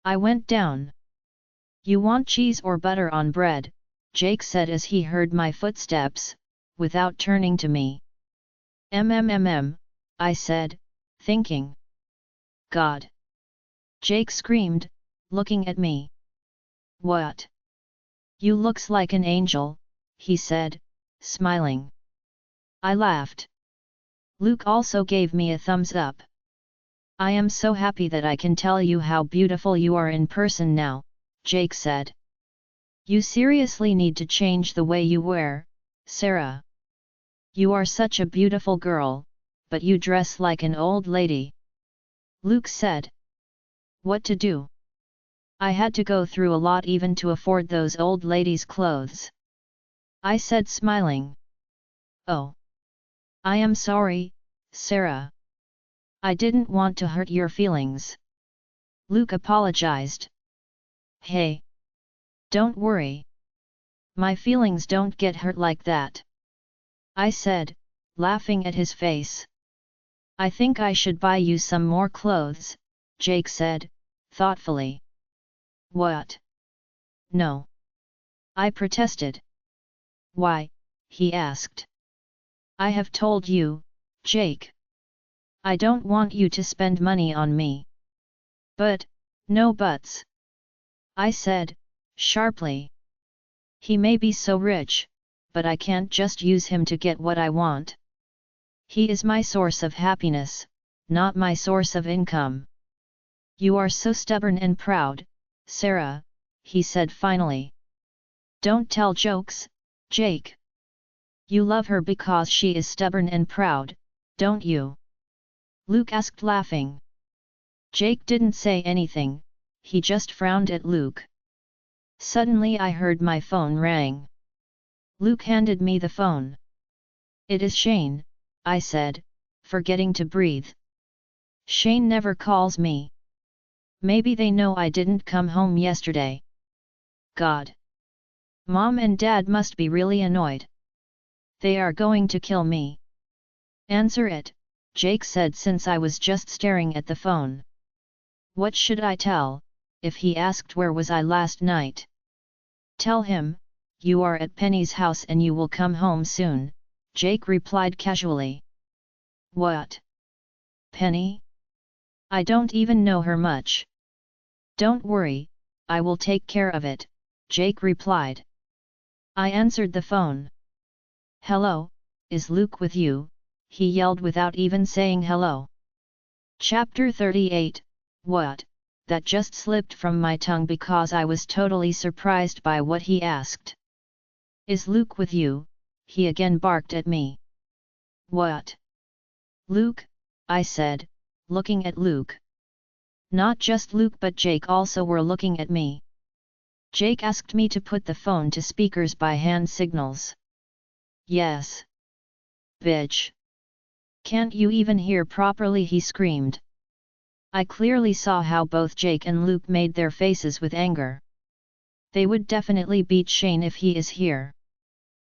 Speaker 1: I went down. You want cheese or butter on bread? Jake said as he heard my footsteps, without turning to me. I said, thinking. God! Jake screamed, looking at me. What? You looks like an angel, he said, smiling. I laughed. Luke also gave me a thumbs up. I am so happy that I can tell you how beautiful you are in person now, Jake said. You seriously need to change the way you wear, Sarah. You are such a beautiful girl, but you dress like an old lady. Luke said. What to do? I had to go through a lot even to afford those old ladies' clothes. I said smiling. Oh. I am sorry, Sarah. I didn't want to hurt your feelings. Luke apologized. Hey. Don't worry. My feelings don't get hurt like that. I said, laughing at his face. I think I should buy you some more clothes, Jake said, thoughtfully. What? No. I protested. Why? He asked. I have told you, Jake. I don't want you to spend money on me. But, no buts. I said, sharply. He may be so rich, but I can't just use him to get what I want. He is my source of happiness, not my source of income. You are so stubborn and proud, Sarah, he said finally. Don't tell jokes, Jake. You love her because she is stubborn and proud, don't you?" Luke asked, laughing. Jake didn't say anything, he just frowned at Luke. Suddenly I heard my phone rang. Luke handed me the phone. "It is Shane," I said, forgetting to breathe. "Shane never calls me. Maybe they know I didn't come home yesterday. God. Mom and Dad must be really annoyed. They are going to kill me." "Answer it," Jake said since I was just staring at the phone. "What should I tell, if he asked where was I last night?" "Tell him, you are at Penny's house and you will come home soon," Jake replied casually. "What? Penny? I don't even know her much." "Don't worry, I will take care of it," Jake replied. I answered the phone. "Hello, is Luke with you?" he yelled without even saying hello. Chapter 38, What? That just slipped from my tongue because I was totally surprised by what he asked. "Is Luke with you?" he again barked at me. "What? Luke?" I said, looking at Luke. Not just Luke but Jake also were looking at me. Jake asked me to put the phone to speakers by hand signals. "Yes. Bitch. Can't you even hear properly?" he screamed. I clearly saw how both Jake and Luke made their faces with anger. They would definitely beat Shane if he is here.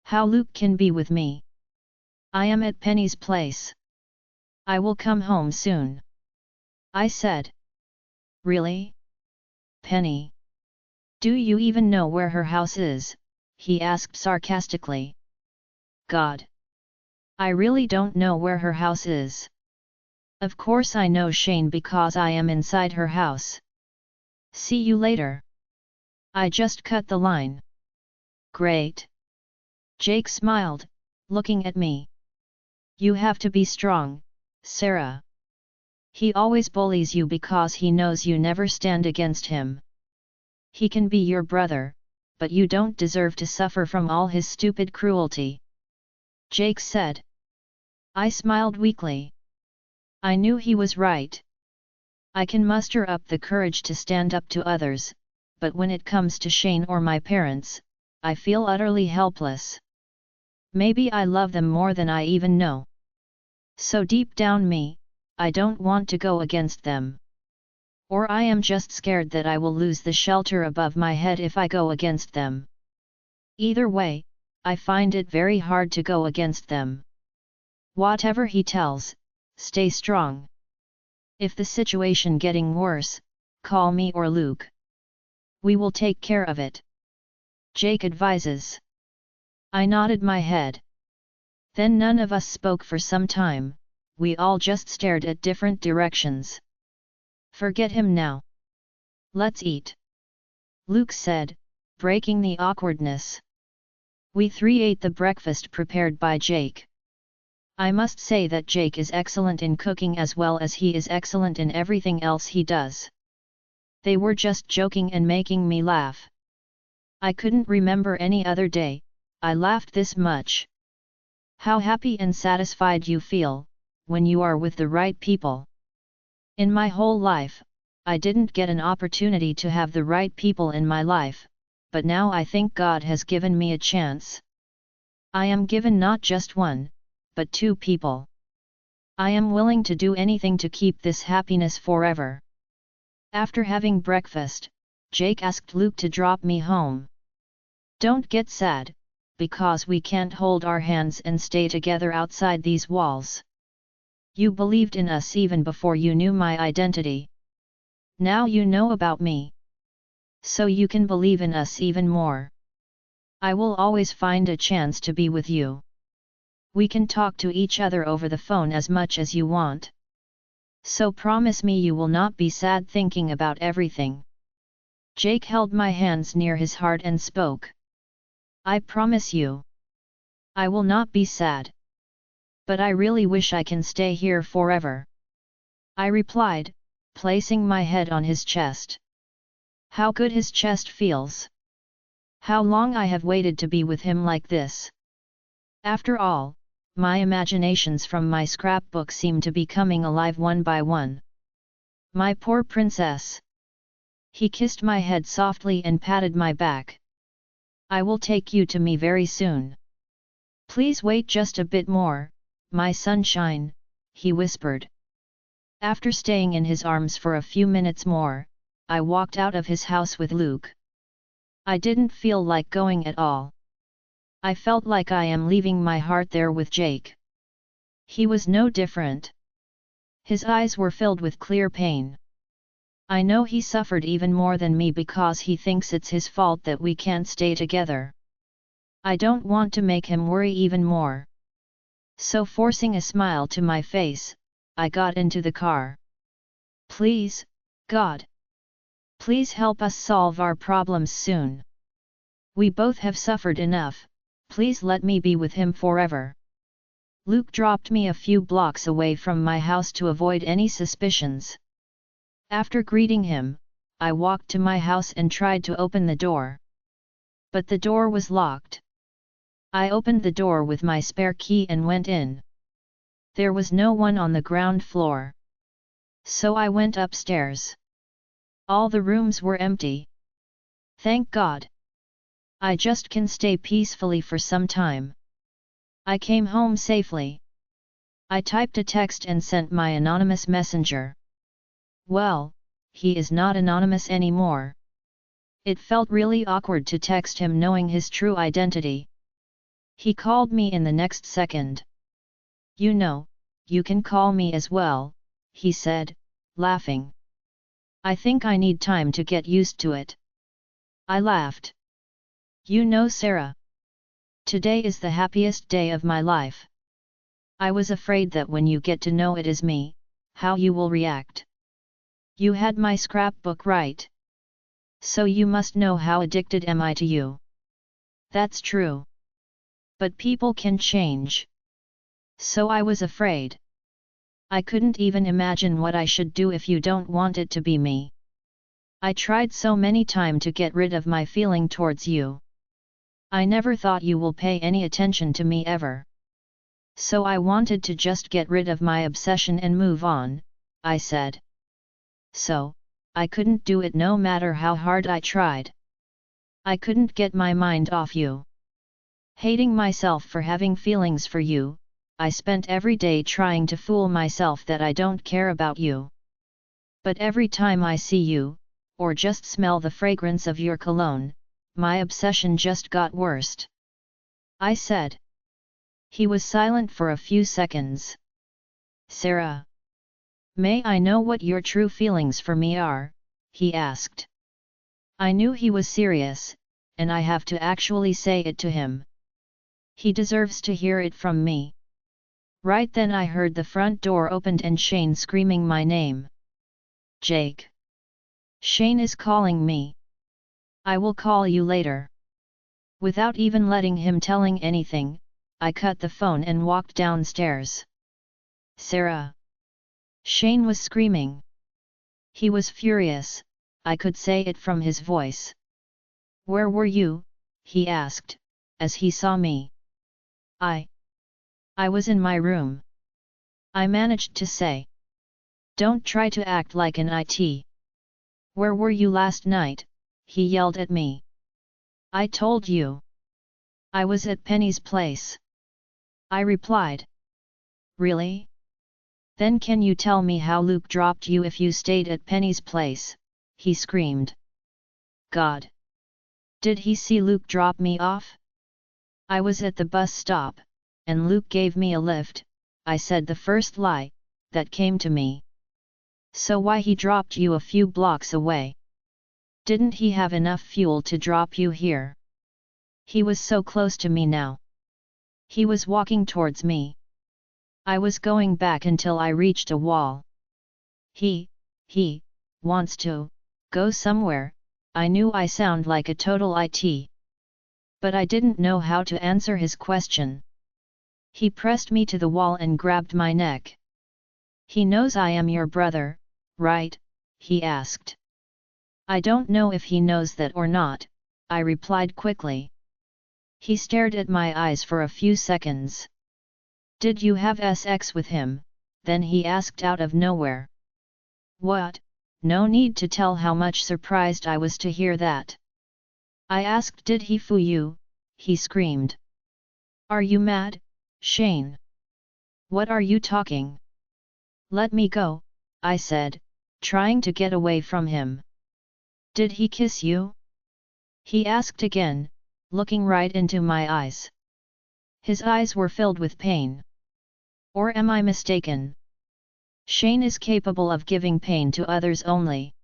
Speaker 1: How Luke can be with me? I am at Penny's place. I will come home soon, I said. Really? Penny? Do you even know where her house is? He asked sarcastically. God. I really don't know where her house is. Of course I know Shane because I am inside her house. See you later. I just cut the line. Great. Jake smiled, looking at me. You have to be strong, Sarah. He always bullies you because he knows you never stand against him. He can be your brother, but you don't deserve to suffer from all his stupid cruelty. Jake said. I smiled weakly. I knew he was right. I can muster up the courage to stand up to others, but when it comes to Shane or my parents, I feel utterly helpless. Maybe I love them more than I even know. So deep down me, I don't want to go against them. Or I am just scared that I will lose the shelter above my head if I go against them. Either way, I find it very hard to go against them. Whatever he tells, stay strong. If the situation getting worse, call me or Luke. We will take care of it. Jake advises. I nodded my head. Then none of us spoke for some time, we all just stared at different directions. Forget him now. Let's eat. Luke said, breaking the awkwardness. We three ate the breakfast prepared by Jake. I must say that Jake is excellent in cooking as well as he is excellent in everything else he does. They were just joking and making me laugh. I couldn't remember any other day I laughed this much. How happy and satisfied you feel when you are with the right people. In my whole life, I didn't get an opportunity to have the right people in my life, but now I think God has given me a chance. I am given not just one, but two people. I am willing to do anything to keep this happiness forever. After having breakfast, Jake asked Luke to drop me home. Don't get sad, because we can't hold our hands and stay together outside these walls. You believed in us even before you knew my identity. Now you know about me. So you can believe in us even more. I will always find a chance to be with you. We can talk to each other over the phone as much as you want. So promise me you will not be sad thinking about everything. Jake held my hands near his heart and spoke. I promise you. I will not be sad. But I really wish I can stay here forever. I replied, placing my head on his chest. How good his chest feels. How long I have waited to be with him like this. After all, my imaginations from my scrapbook seemed to be coming alive one by one. My poor princess. He kissed my head softly and patted my back. I will take you to me very soon. Please wait just a bit more, my sunshine, he whispered. After staying in his arms for a few minutes more, I walked out of his house with Luke. I didn't feel like going at all. I felt like I am leaving my heart there with Jake. He was no different. His eyes were filled with clear pain. I know he suffered even more than me because he thinks it's his fault that we can't stay together. I don't want to make him worry even more. So forcing a smile to my face, I got into the car. Please, God. Please help us solve our problems soon. We both have suffered enough, please let me be with him forever. Luke dropped me a few blocks away from my house to avoid any suspicions. After greeting him, I walked to my house and tried to open the door. But the door was locked. I opened the door with my spare key and went in. There was no one on the ground floor. So I went upstairs. All the rooms were empty. Thank God. I just can stay peacefully for some time. I came home safely. I typed a text and sent my anonymous messenger. Well, he is not anonymous anymore. It felt really awkward to text him knowing his true identity. He called me in the next second. You know, you can call me as well, he said, laughing. I think I need time to get used to it. I laughed. You know, Sarah. Today is the happiest day of my life. I was afraid that when you get to know it is me, how you will react. You had my scrapbook right. So you must know how addicted am I to you. That's true. But people can change. So I was afraid. I couldn't even imagine what I should do if you don't want it to be me. I tried so many times to get rid of my feeling towards you. I never thought you will pay any attention to me ever. So I wanted to just get rid of my obsession and move on, I said. So, I couldn't do it no matter how hard I tried. I couldn't get my mind off you. Hating myself for having feelings for you, I spent every day trying to fool myself that I don't care about you. But every time I see you, or just smell the fragrance of your cologne, my obsession just got worse. I said. He was silent for a few seconds. Sarah. May I know what your true feelings for me are? He asked. I knew he was serious, and I have to actually say it to him. He deserves to hear it from me. Right then I heard the front door opened and Shane screaming my name. Jake. Shane is calling me. I will call you later. Without even letting him telling anything, I cut the phone and walked downstairs. Sarah. Shane was screaming. He was furious, I could say it from his voice. Where were you? He asked, as he saw me. I was in my room. I managed to say. Don't try to act like an IT. Where were you last night? He yelled at me. I told you. I was at Penny's place. I replied. Really? Then can you tell me how Luke dropped you if you stayed at Penny's place? He screamed. God! Did he see Luke drop me off? I was at the bus stop, and Luke gave me a lift, I said the first lie that came to me. So why he dropped you a few blocks away? Didn't he have enough fuel to drop you here? He was so close to me now. He was walking towards me. I was going back until I reached a wall. He wants to go somewhere. I knew I sound like a total IT. But I didn't know how to answer his question. He pressed me to the wall and grabbed my neck. He knows I am your brother, right? He asked. I don't know if he knows that or not, I replied quickly. He stared at my eyes for a few seconds. Did you have sex with him? Then he asked out of nowhere. What? No need to tell how much surprised I was to hear that. I asked, did he fool you? He screamed. Are you mad, Shane? What are you talking? Let me go, I said, trying to get away from him. Did he kiss you? He asked again, looking right into my eyes. His eyes were filled with pain. Or am I mistaken? Shane is capable of giving pain to others only.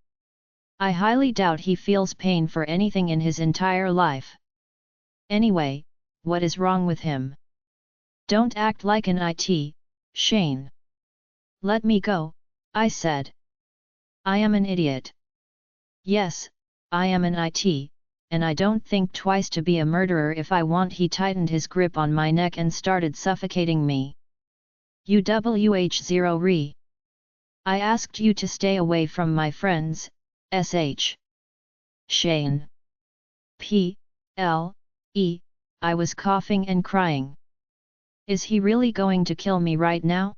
Speaker 1: I highly doubt he feels pain for anything in his entire life. Anyway, what is wrong with him? Don't act like an it, Shane. Let me go, I said. I am an idiot. Yes, I am an it, and I don't think twice to be a murderer if I want. He tightened his grip on my neck and started suffocating me. UWH0 re. I asked you to stay away from my friends, sh. Shane. P.L.E. I was coughing and crying. Is he really going to kill me right now?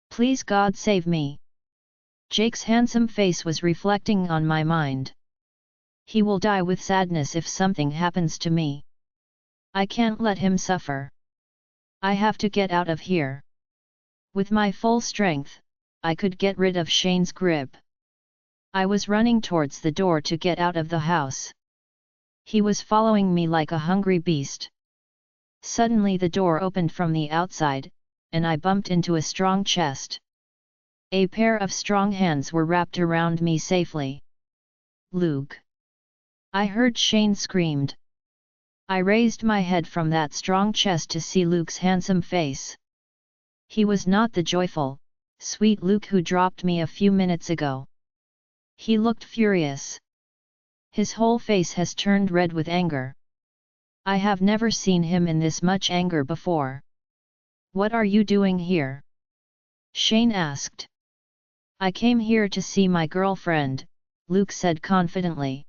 Speaker 1: Please God save me. Jake's handsome face was reflecting on my mind. He will die with sadness if something happens to me. I can't let him suffer. I have to get out of here. With my full strength, I could get rid of Shane's grip. I was running towards the door to get out of the house. He was following me like a hungry beast. Suddenly the door opened from the outside, and I bumped into a strong chest. A pair of strong hands were wrapped around me safely. Luke! I heard Shane screamed. I raised my head from that strong chest to see Luke's handsome face. He was not the joyful, sweet Luke who dropped me a few minutes ago. He looked furious. His whole face has turned red with anger. I have never seen him in this much anger before. What are you doing here? Shane asked. I came here to see my girlfriend, Luke said confidently.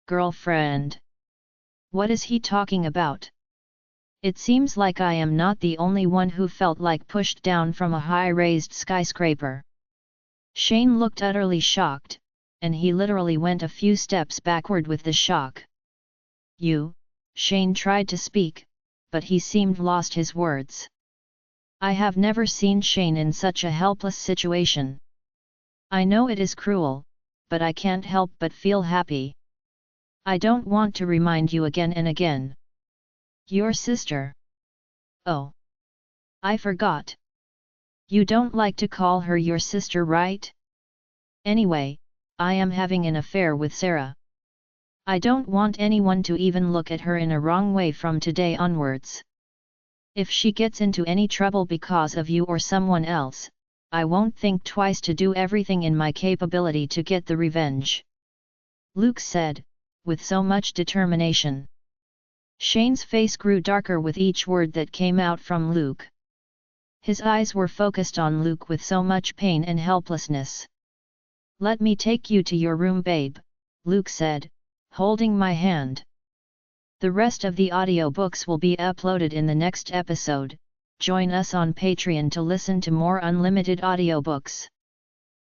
Speaker 1: Girlfriend? What is he talking about? It seems like I am not the only one who felt like pushed down from a high-raised skyscraper. Shane looked utterly shocked, and he literally went a few steps backward with the shock. You, Shane tried to speak, but he seemed lost his words. I have never seen Shane in such a helpless situation. I know it is cruel, but I can't help but feel happy. I don't want to remind you again and again. Your sister. Oh. I forgot. You don't like to call her your sister, right? Anyway, I am having an affair with Sarah. I don't want anyone to even look at her in a wrong way from today onwards. If she gets into any trouble because of you or someone else, I won't think twice to do everything in my capability to get the revenge. Luke said, with so much determination. Shane's face grew darker with each word that came out from Luke. His eyes were focused on Luke with so much pain and helplessness. Let me take you to your room, babe, Luke said, holding my hand. The rest of the audiobooks will be uploaded in the next episode. Join us on Patreon to listen to more unlimited audiobooks.